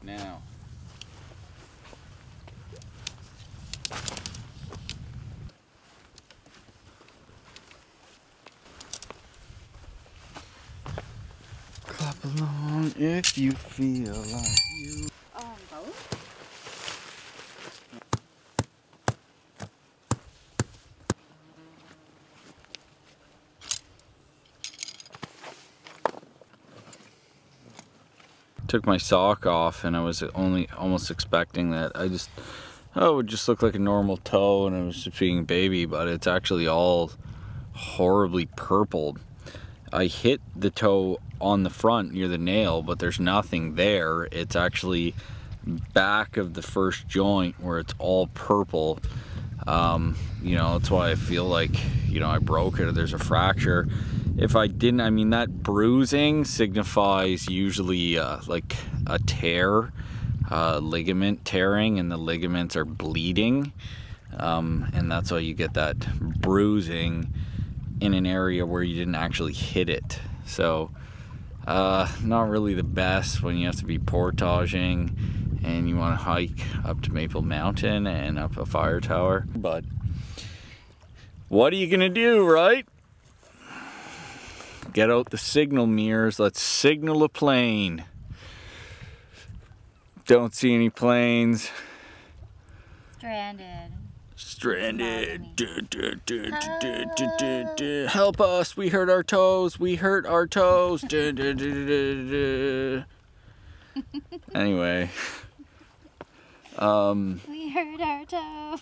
Now, clap along if you feel like you. Both? Took my sock off and I was only almost expecting that it would just look like a normal toe and I was just being a baby, but it's actually all horribly purpled. I hit the toe on the front near the nail, but there's nothing there. It's actually back of the first joint where it's all purple. You know, that's why I feel like, you know, I broke it or there's a fracture. If I didn't, I mean, that bruising signifies usually like a tear, ligament tearing, and the ligaments are bleeding. And that's why you get that bruising in an area where you didn't actually hit it. So, not really the best when you have to be portaging and you want to hike up to Maple Mountain and up a fire tower. But what are you gonna do, right? Get out the signal mirrors. Let's signal a plane. Don't see any planes. Stranded. Stranded. Help us. We hurt our toes. We hurt our toes. Anyway. We hurt our toe.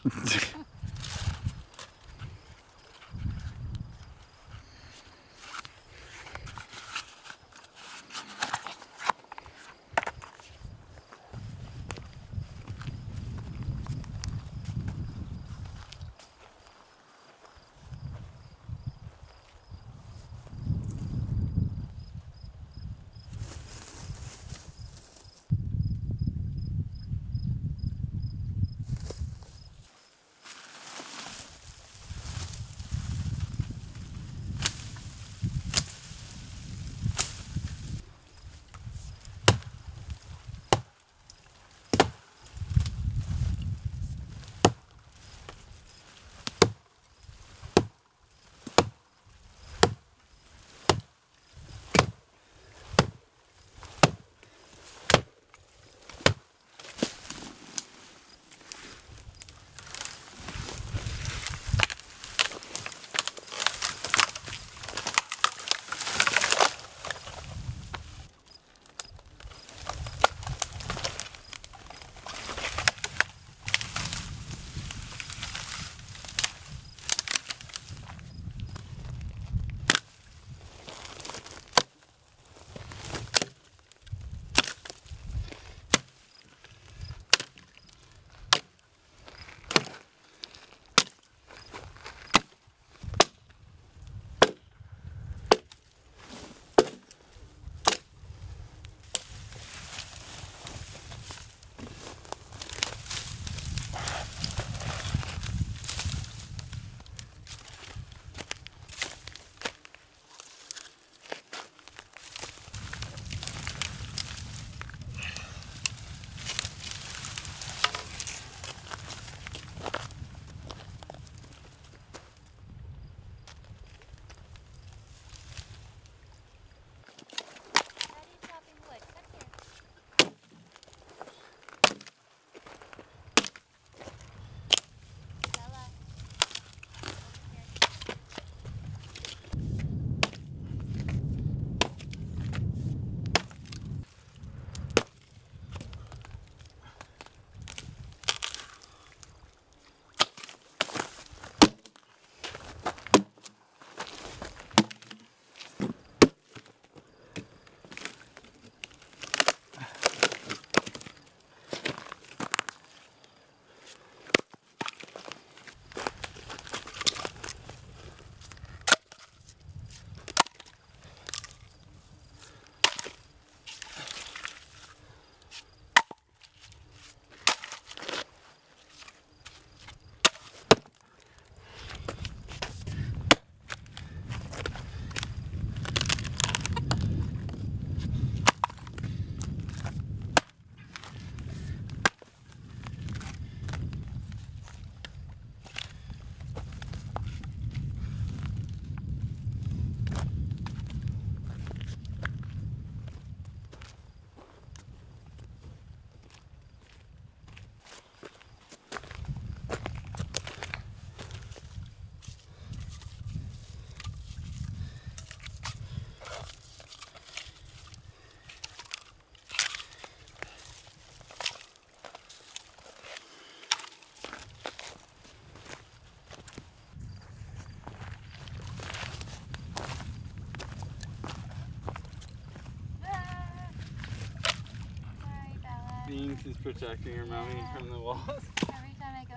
She's protecting her mommy from the walls. Every time I go,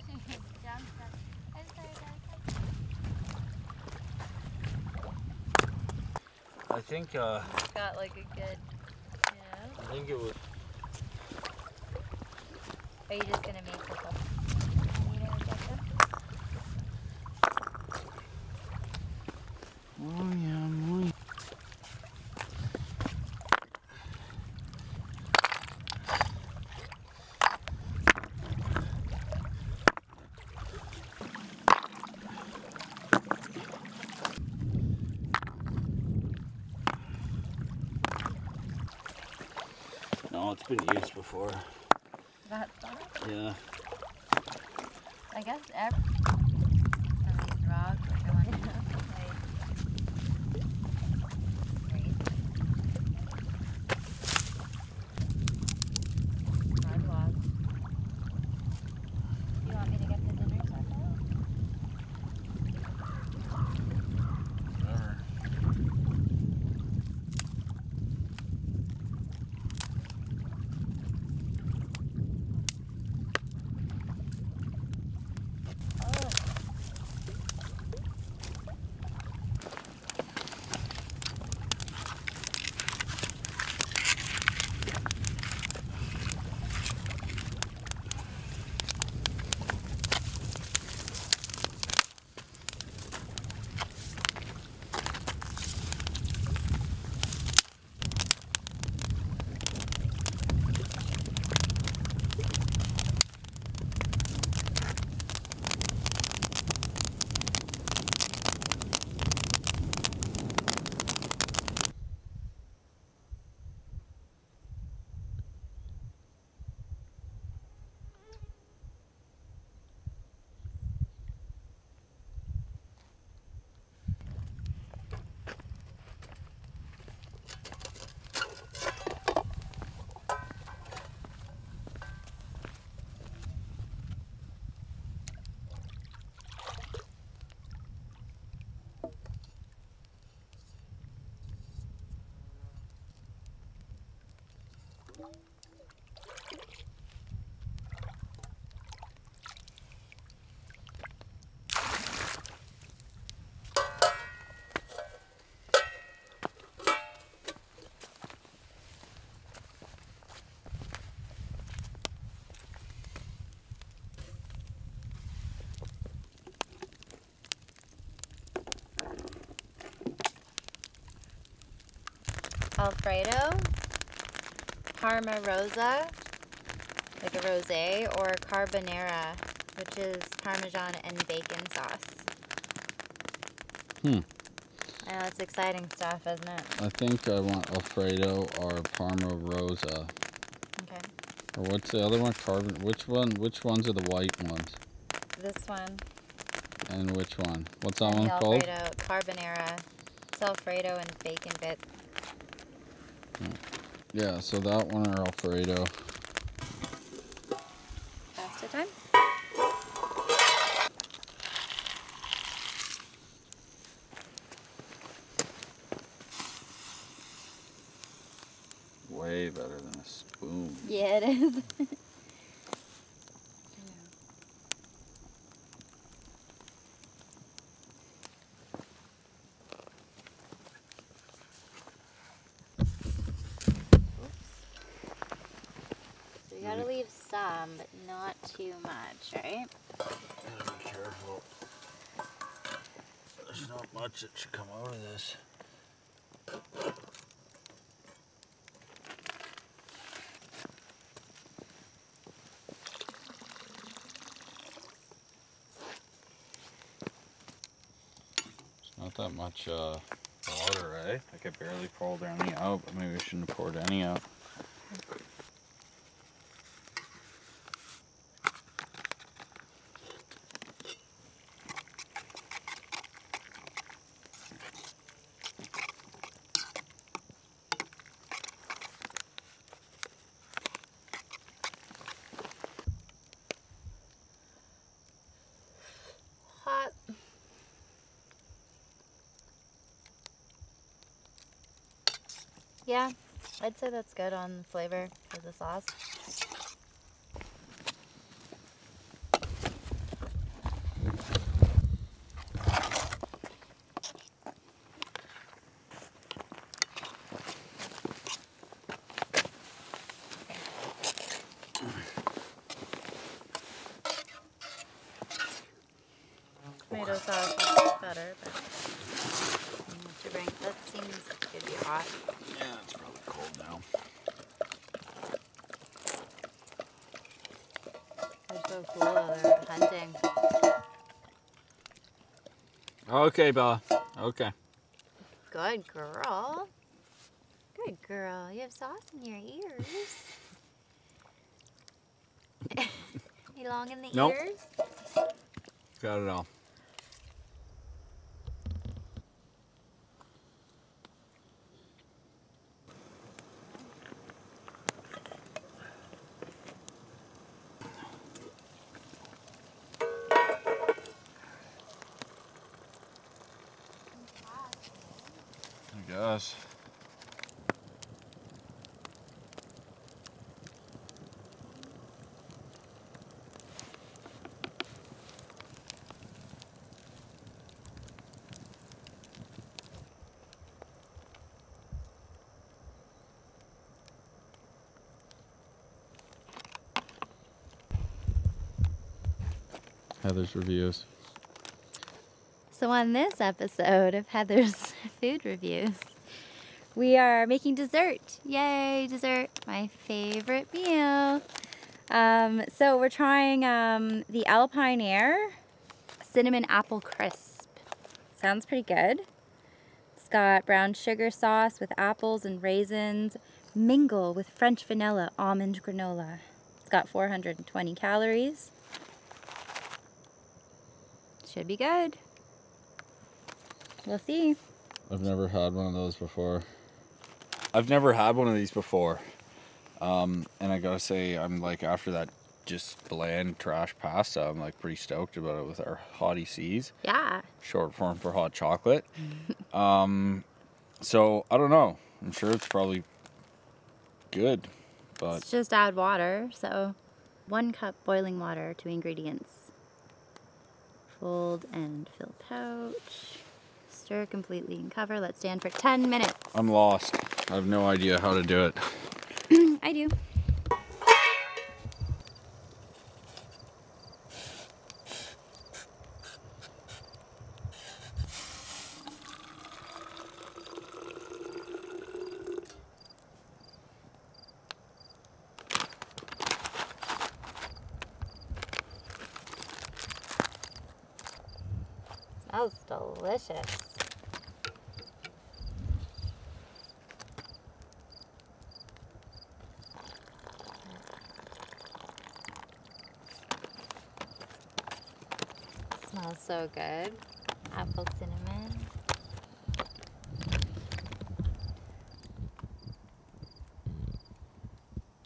she jumps up. I'm sorry, guys. I think Got like a good, I think it was. Are you just gonna make the book? Oh yeah, boy. No, it's been used before. That spot? Yeah. I guess some of these rocks are going up. Do you want me to get the dinner stuff out? Whatever. Alfredo, Parma Rosa, like a rosé, or carbonara, which is Parmesan and bacon sauce. I know, it's exciting stuff, isn't it? I think I want Alfredo or Parma Rosa. Okay. Or what's the other one? Carbon. Which one? Which ones are the white ones? This one. And which one? What's that And one the called? Alfredo, carbonara. It's Alfredo and bacon bits. Yeah, so that one or Alfredo. Pasta time? Way better than a spoon. Yeah, it is. So you gotta leave some, but not too much, right? Gotta be careful. There's not much that should come out of this. Not that much water, eh? Like I barely poured any out, but maybe I shouldn't have poured any out. Hot. Yeah, I'd say that's good on the flavor for the sauce. tomato sauce is better, but that seems to be hot. Yeah, it's probably cold now. They're so cool. They're hunting. Okay, Bella. Okay. Good girl. Good girl. You have sauce in your ears. You long in the Nope. ears? Got it all. I guess. Heather's reviews. So on this episode of Heather's Food Reviews, we are making dessert. Yay, dessert, my favorite meal. So we're trying the Alpine Air Cinnamon Apple Crisp. Sounds pretty good. It's got brown sugar sauce with apples and raisins, mingle with French vanilla almond granola. It's got 420 calories. Should be good. We'll see. I've never had one of those before. I've never had one of these before. And I gotta say, I'm like, after that just bland trash pasta, I'm like pretty stoked about it with our Hottie C's. Yeah. Short form for hot chocolate. So, I don't know. I'm sure it's probably good, but... Let's just add water. So 1 cup boiling water, 2 ingredients. Fold and fill pouch. Stir completely and cover. Let stand for 10 minutes. I'm lost. I have no idea how to do it. I do. Smells delicious. Smells so good. Apple cinnamon.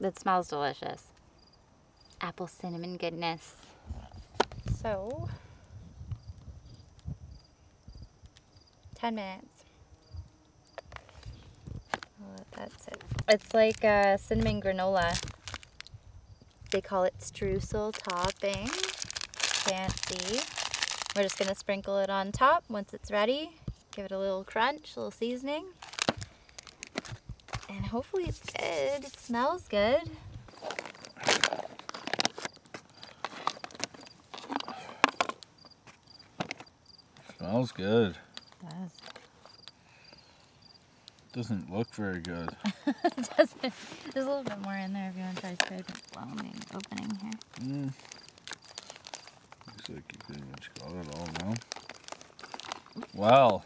That smells delicious. Apple cinnamon goodness. So 10 minutes. Oh, that's it. It's like cinnamon granola. They call it streusel topping. Fancy. We're just gonna sprinkle it on top once it's ready. Give it a little crunch, a little seasoning. And hopefully it's good. It smells good. Smells good. It does. Doesn't look very good. It doesn't. There's a little bit more in there if you want to try scraping. Opening here. Looks like you pretty much got it all now. Well.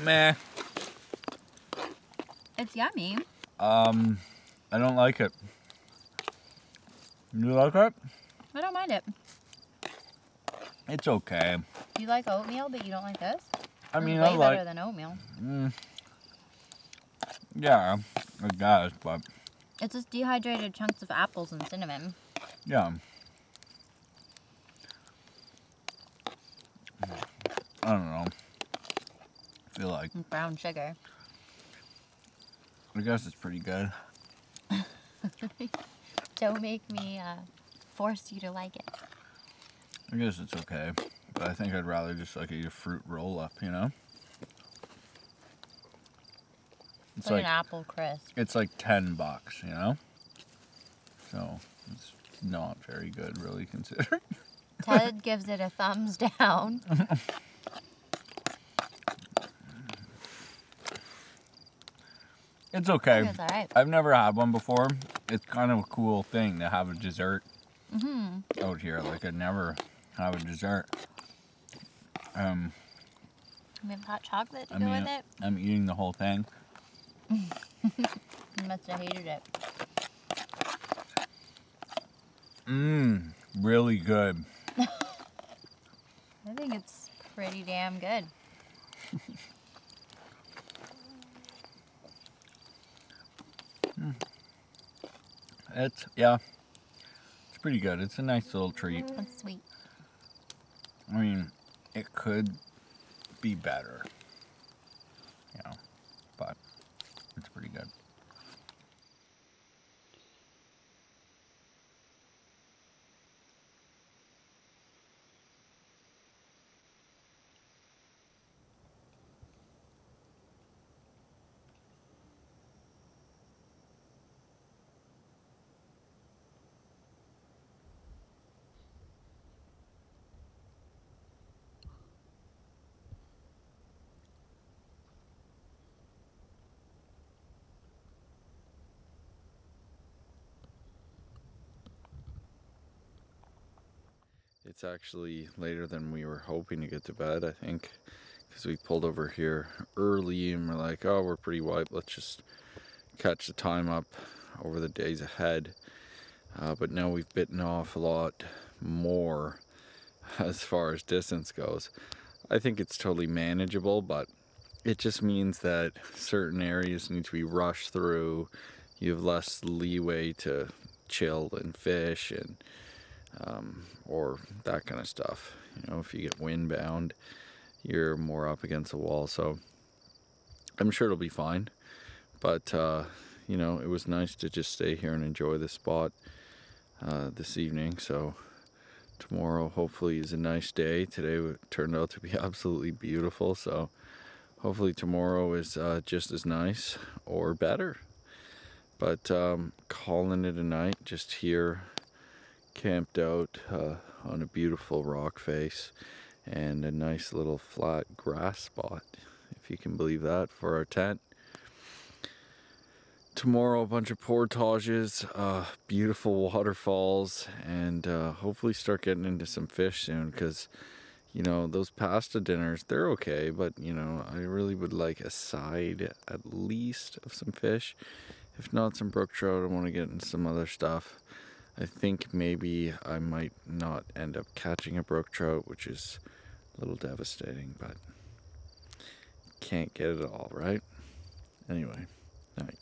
Meh. It's yummy. I don't like it. You like it? I don't mind it. It's okay. You like oatmeal, but you don't like this? I mean, way I like... better than oatmeal. Yeah, I guess, but... It's just dehydrated chunks of apples and cinnamon. Yeah. I don't know. I feel like... And brown sugar. I guess it's pretty good. Don't make me force you to like it. I guess it's okay. But I think I'd rather just like eat a fruit roll up, you know? It's like an apple crisp. It's like $10, you know? So, it's not very good, really, considering. Ted gives it a thumbs down. It's okay. It's all right. I've never had one before. It's kind of a cool thing to have a dessert out here. Like, I'd never have a dessert. We have hot chocolate to go with it. I'm eating the whole thing. You must have hated it. Really good. I think it's pretty damn good. It's pretty good. It's a nice little treat. It's sweet. I mean, it could be better, but it's pretty good. It's actually later than we were hoping to get to bed, I think, because we pulled over here early and we're like, oh, we're pretty wiped. Let's just catch the time up over the days ahead. But now we've bitten off a lot more as far as distance goes. I think it's totally manageable, but it just means that certain areas need to be rushed through. You have less leeway to chill and fish and or that kind of stuff. If you get windbound, you're more up against the wall. So I'm sure it'll be fine. But it was nice to just stay here and enjoy the spot this evening. So tomorrow hopefully is a nice day. Today turned out to be absolutely beautiful. So hopefully tomorrow is just as nice or better. But calling it a night, just here, camped out on a beautiful rock face and a nice little flat grass spot, if you can believe that, for our tent. Tomorrow a bunch of portages, beautiful waterfalls, and hopefully start getting into some fish soon, because those pasta dinners, they're okay, but I really would like a side at least of some fish. If not some brook trout, I want to get into some other stuff. I think maybe I might not end up catching a brook trout, which is a little devastating, but can't get it all, right? Anyway, night.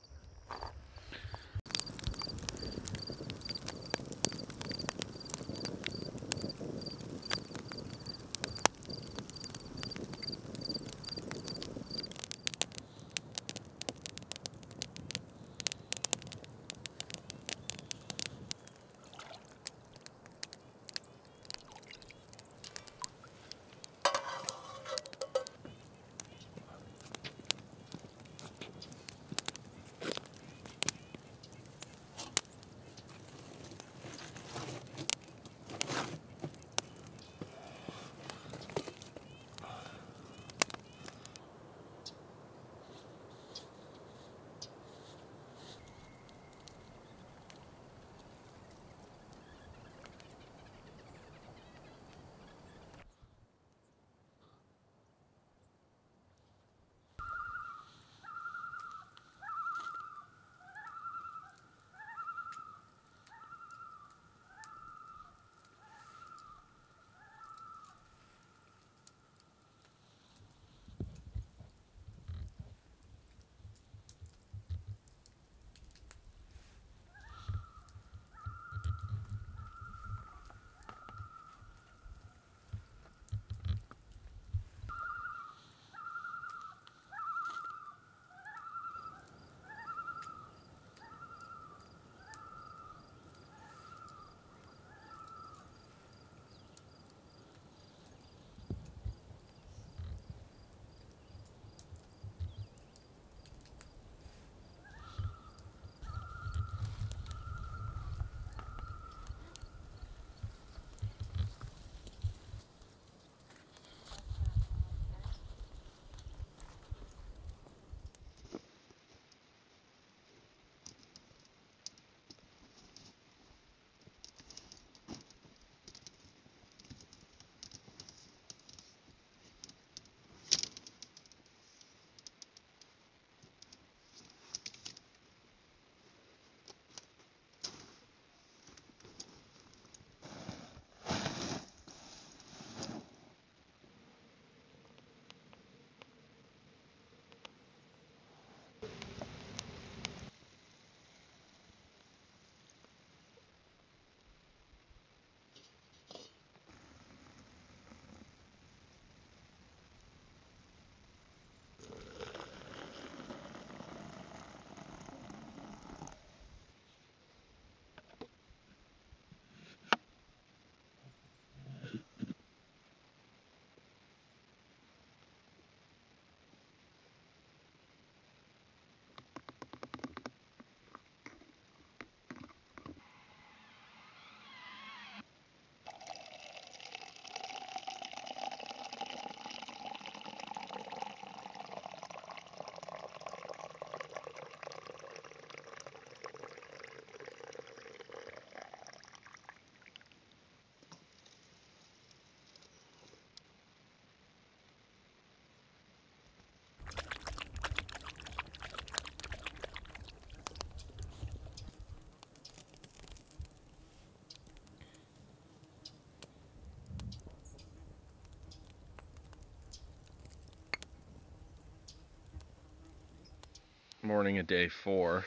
Morning of day 4.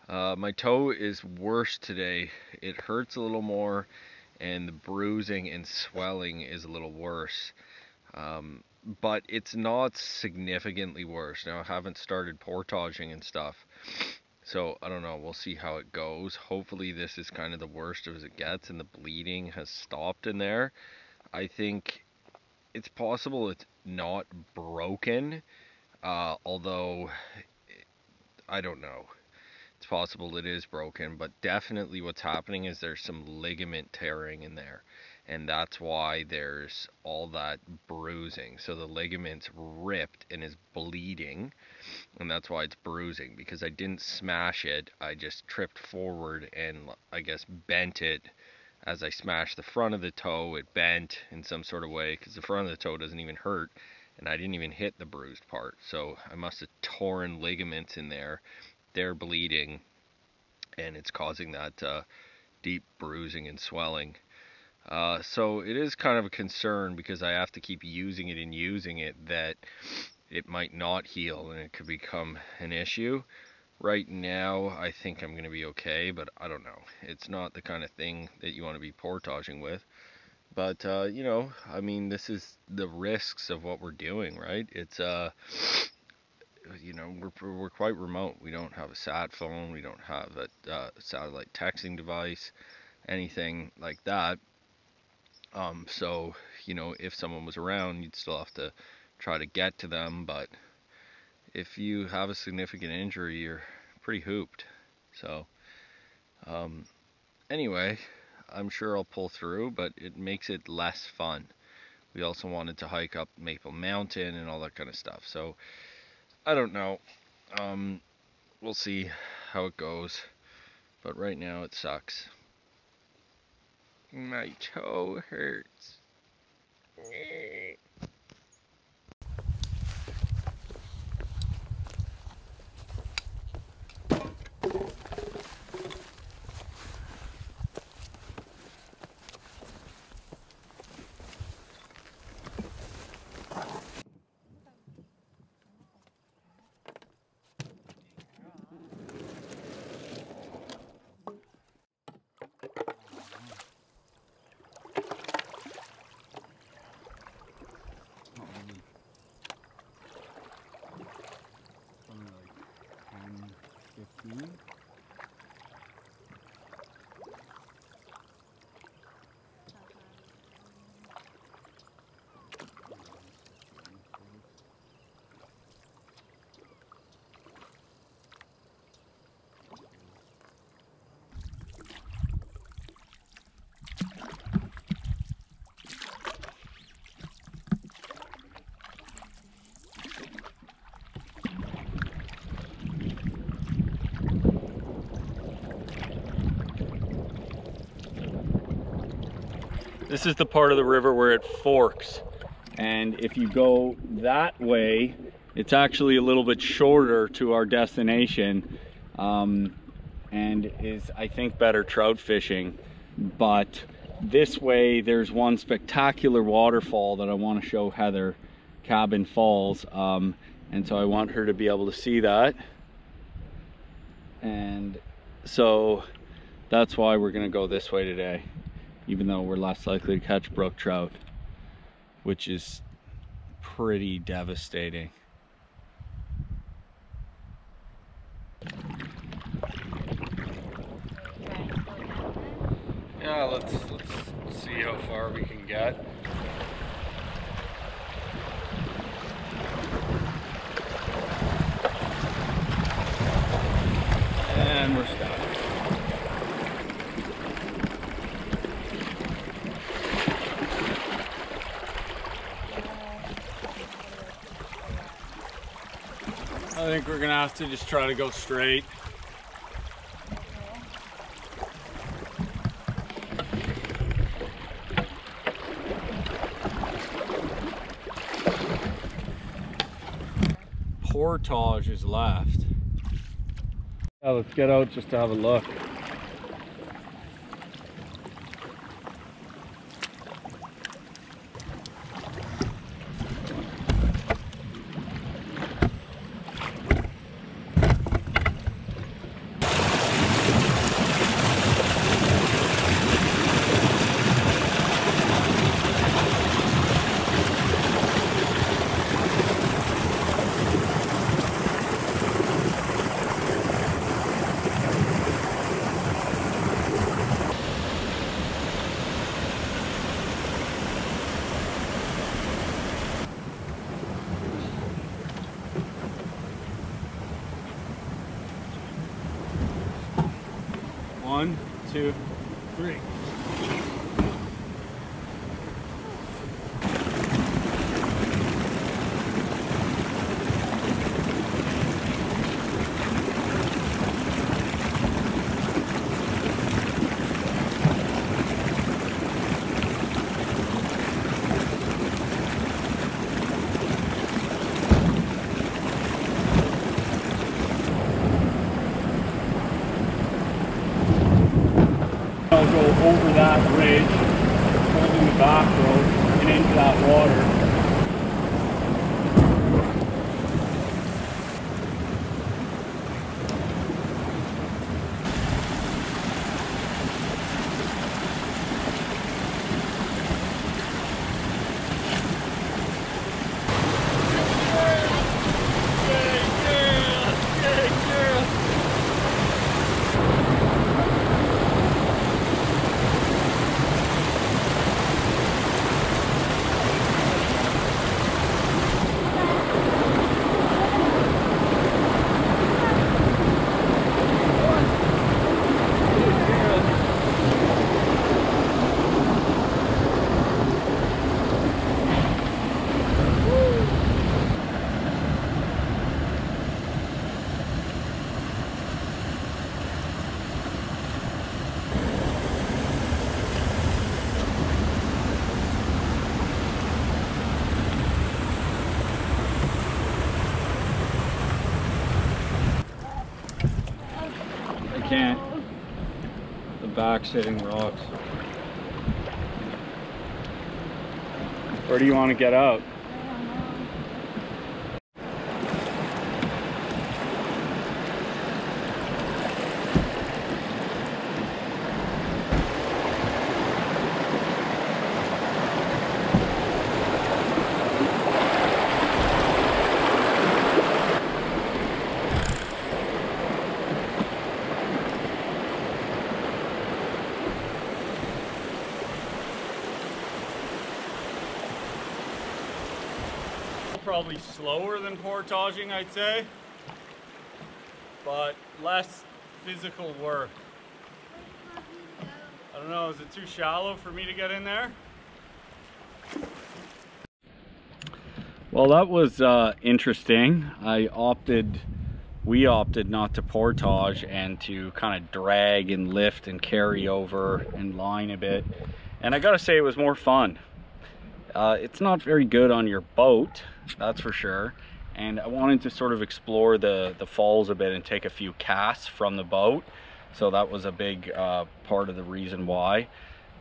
My toe is worse today. It hurts a little more, and the bruising and swelling is a little worse. But it's not significantly worse. Now, I haven't started portaging and stuff, so I don't know. We'll see how it goes. Hopefully this is kind of the worst as it gets and the bleeding has stopped in there. I think it's possible it's not broken, although I don't know. It's possible it is broken, but definitely what's happening is there's some ligament tearing in there, and that's why there's all that bruising. So the ligament's ripped and is bleeding, and that's why it's bruising, because I didn't smash it. I just tripped forward and I guess bent it. As I smashed the front of the toe, it bent in some sort of way, because the front of the toe doesn't even hurt, and I didn't even hit the bruised part. So I must have torn ligaments in there. They're bleeding, and it's causing that deep bruising and swelling. So it is kind of a concern, because I have to keep using it that it might not heal and it could become an issue. Right now, I think I'm going to be okay, but I don't know. It's not the kind of thing that you want to be portaging with. But, you know, I mean, this is the risks of what we're doing, right? It's, you know, we're quite remote. We don't have a sat phone. We don't have a satellite texting device, anything like that. So, you know, if someone was around, you'd still have to try to get to them. But if you have a significant injury, you're pretty hooped. So, anyway, I'm sure I'll pull through, but it makes it less fun. We also wanted to hike up Maple Mountain and all that kind of stuff. So, I don't know. We'll see how it goes. But right now it sucks. My toe hurts. This is the part of the river where it forks, and if you go that way, it's actually a little bit shorter to our destination, and is, I think, better trout fishing. But this way, there's one spectacular waterfall that I want to show Heather, Cabin Falls, and so I want her to be able to see that. And so that's why we're gonna go this way today, even though we're less likely to catch brook trout, which is pretty devastating. Yeah, let's see how far we can get. And we're stuck. I think we're gonna have to just try to go straight. Portage is left. Yeah, let's get out just to have a look. 2, 3. I'll go over that bridge, holding the back road, and into that water. Can't. The back's hitting rocks. Where do you want to get out? Probably slower than portaging, I'd say, but less physical work. I don't know, is it too shallow for me to get in there? Well, that was interesting. We opted not to portage and to kind of drag and lift and carry over and line a bit, and I gotta say it was more fun. It's not very good on your boat, that's for sure, and I wanted to sort of explore the falls a bit and take a few casts from the boat, so that was a big part of the reason why.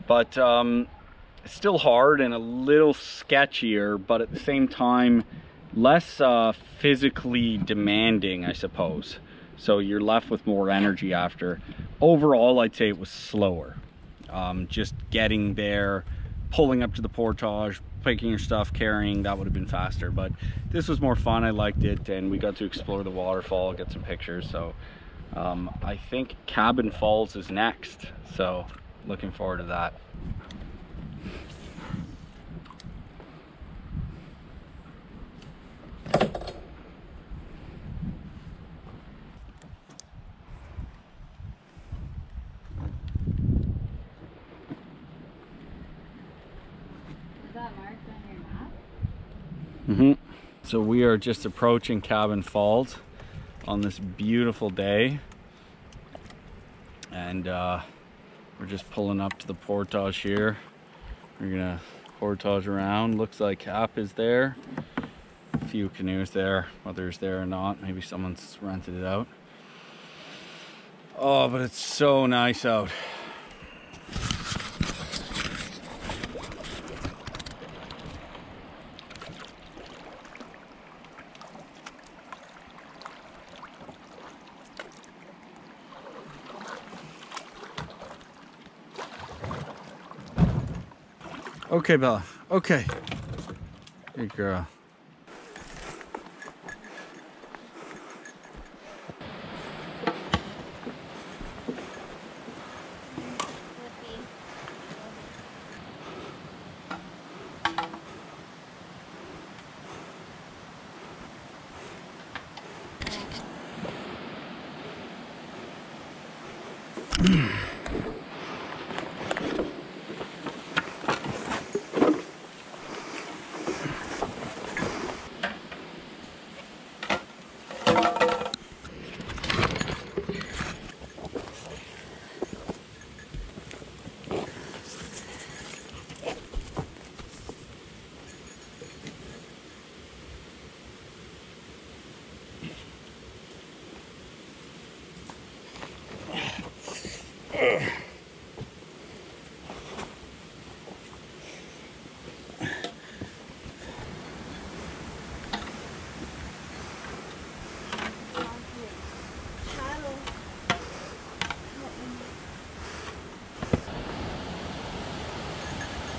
But it's still hard and a little sketchier, but at the same time less physically demanding, I suppose, so you're left with more energy after. Overall, I'd say it was slower. Just getting there, pulling up to the portage, picking your stuff, carrying, that would have been faster, but this was more fun. I liked it, and we got to explore the waterfall, get some pictures. So I think Cabin Falls is next, so looking forward to that. So we are just approaching Cabin Falls on this beautiful day, and we're just pulling up to the portage here. We're gonna portage around. Looks like Cap is there, a few canoes there, whether it's there or not, maybe someone's rented it out. Oh, but it's so nice out. Okay, Bella. Okay. Good girl.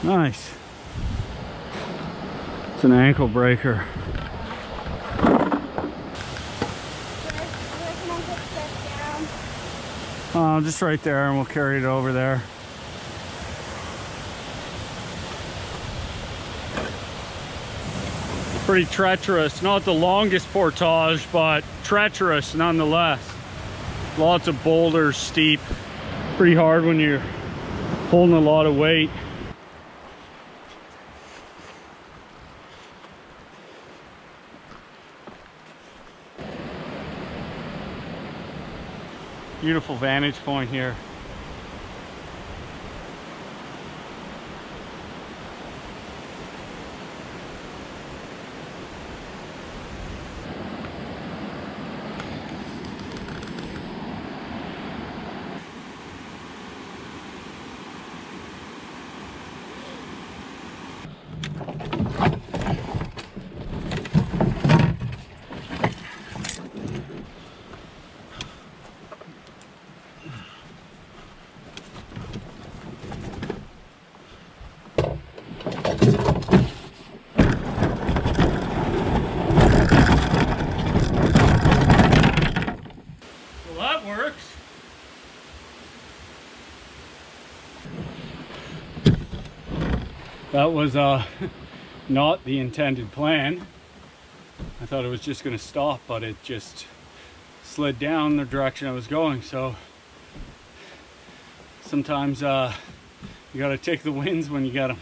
Nice. It's an ankle breaker. Just right there, and we'll carry it over there. Pretty treacherous. Not the longest portage, but treacherous nonetheless. Lots of boulders, steep. Pretty hard when you're holding a lot of weight. Beautiful vantage point here. That was not the intended plan. I thought it was just going to stop, but it just slid down the direction I was going. So sometimes you got to take the wins when you get them.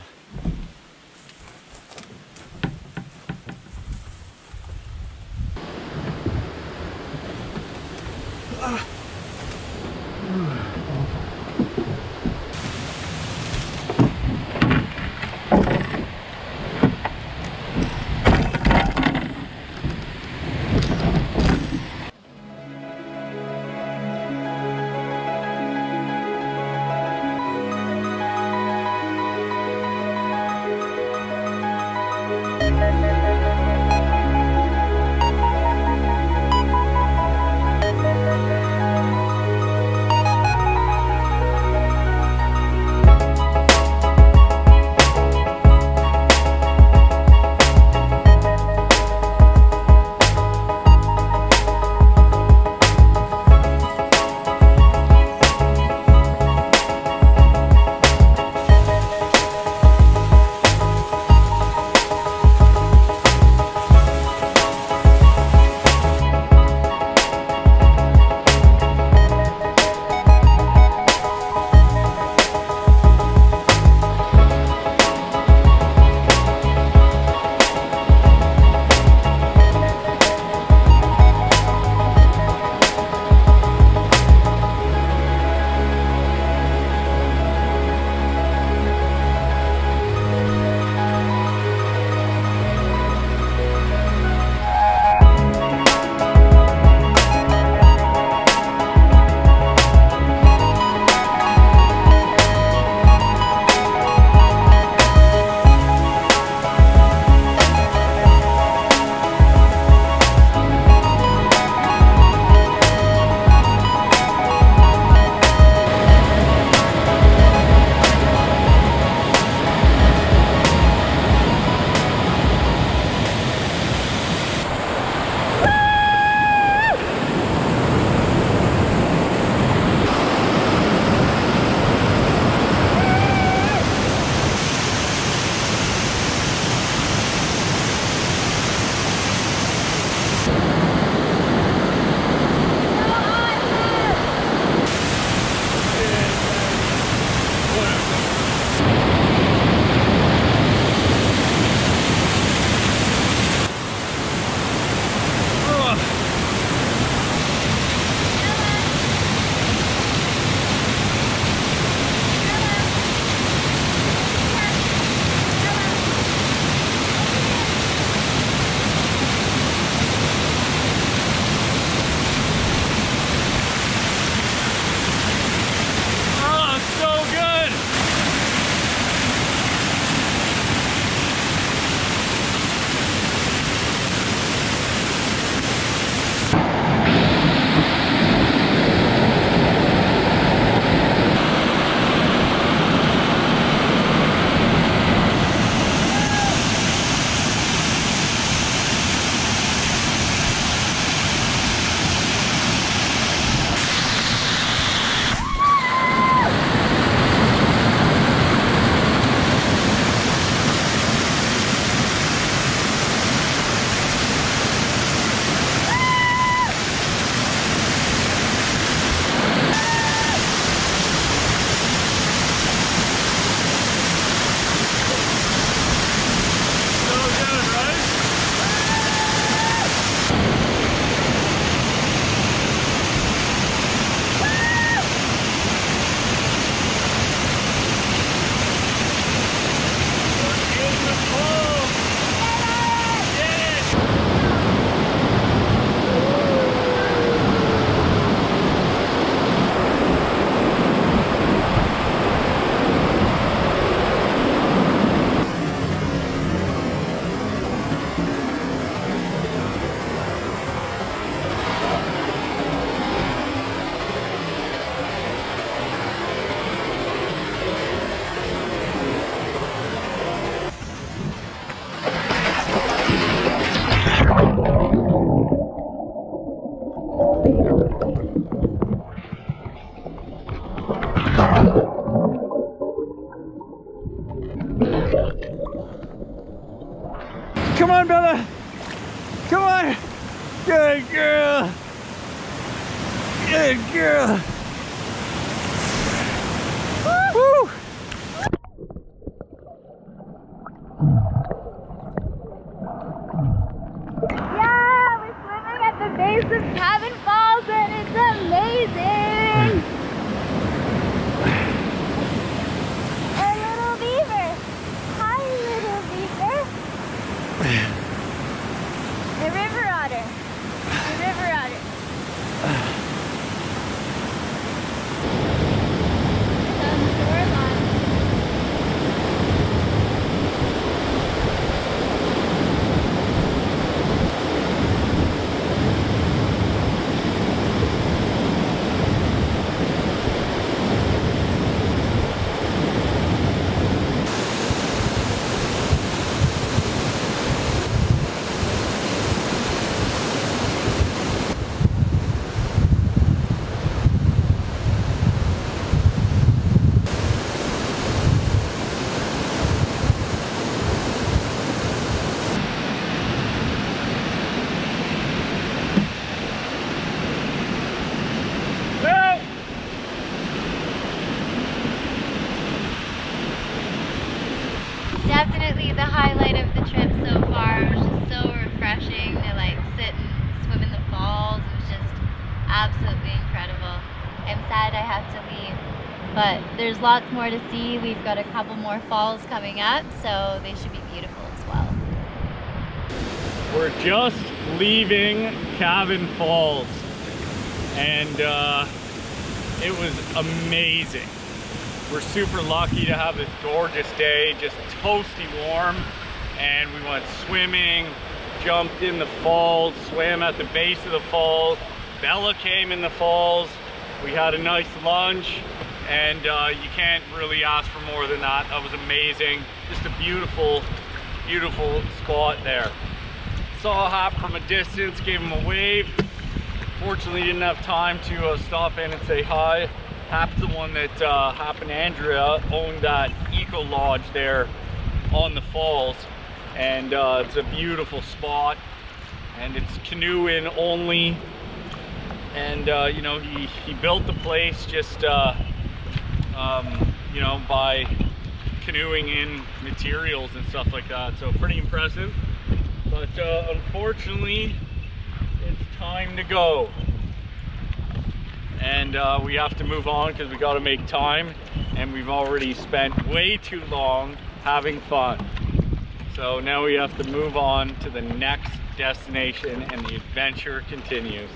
Come on, Bella. Come on. Good girl. Good girl. Woo! Yeah, we're swimming at the base of Cabin Falls and it's amazing! A little beaver! Hi, little beaver! The river otter! The river otter! It's on the shoreline. Definitely the highlight of the trip so far. It was just so refreshing to like sit and swim in the falls. It was just absolutely incredible. I'm sad I have to leave, but there's lots more to see. We've got a couple more falls coming up, so they should be beautiful as well. We're just leaving Cabin Falls, and it was amazing. We're super lucky to have this gorgeous day, just toasty warm, and we went swimming, jumped in the falls, swam at the base of the falls. Bella came in the falls. We had a nice lunch, and you can't really ask for more than that. That was amazing. Just a beautiful, beautiful spot there. Saw Hap from a distance, gave him a wave. Fortunately, didn't have time to stop in and say hi. Hap's the one that Hap and Andrea owned that eco lodge there on the falls, and it's a beautiful spot, and it's canoeing only. And you know, he built the place just you know, by canoeing in materials and stuff like that, so pretty impressive. But unfortunately, it's time to go. And we have to move on because we got to make time, and we've already spent way too long having fun. So now we have to move on to the next destination, and the adventure continues.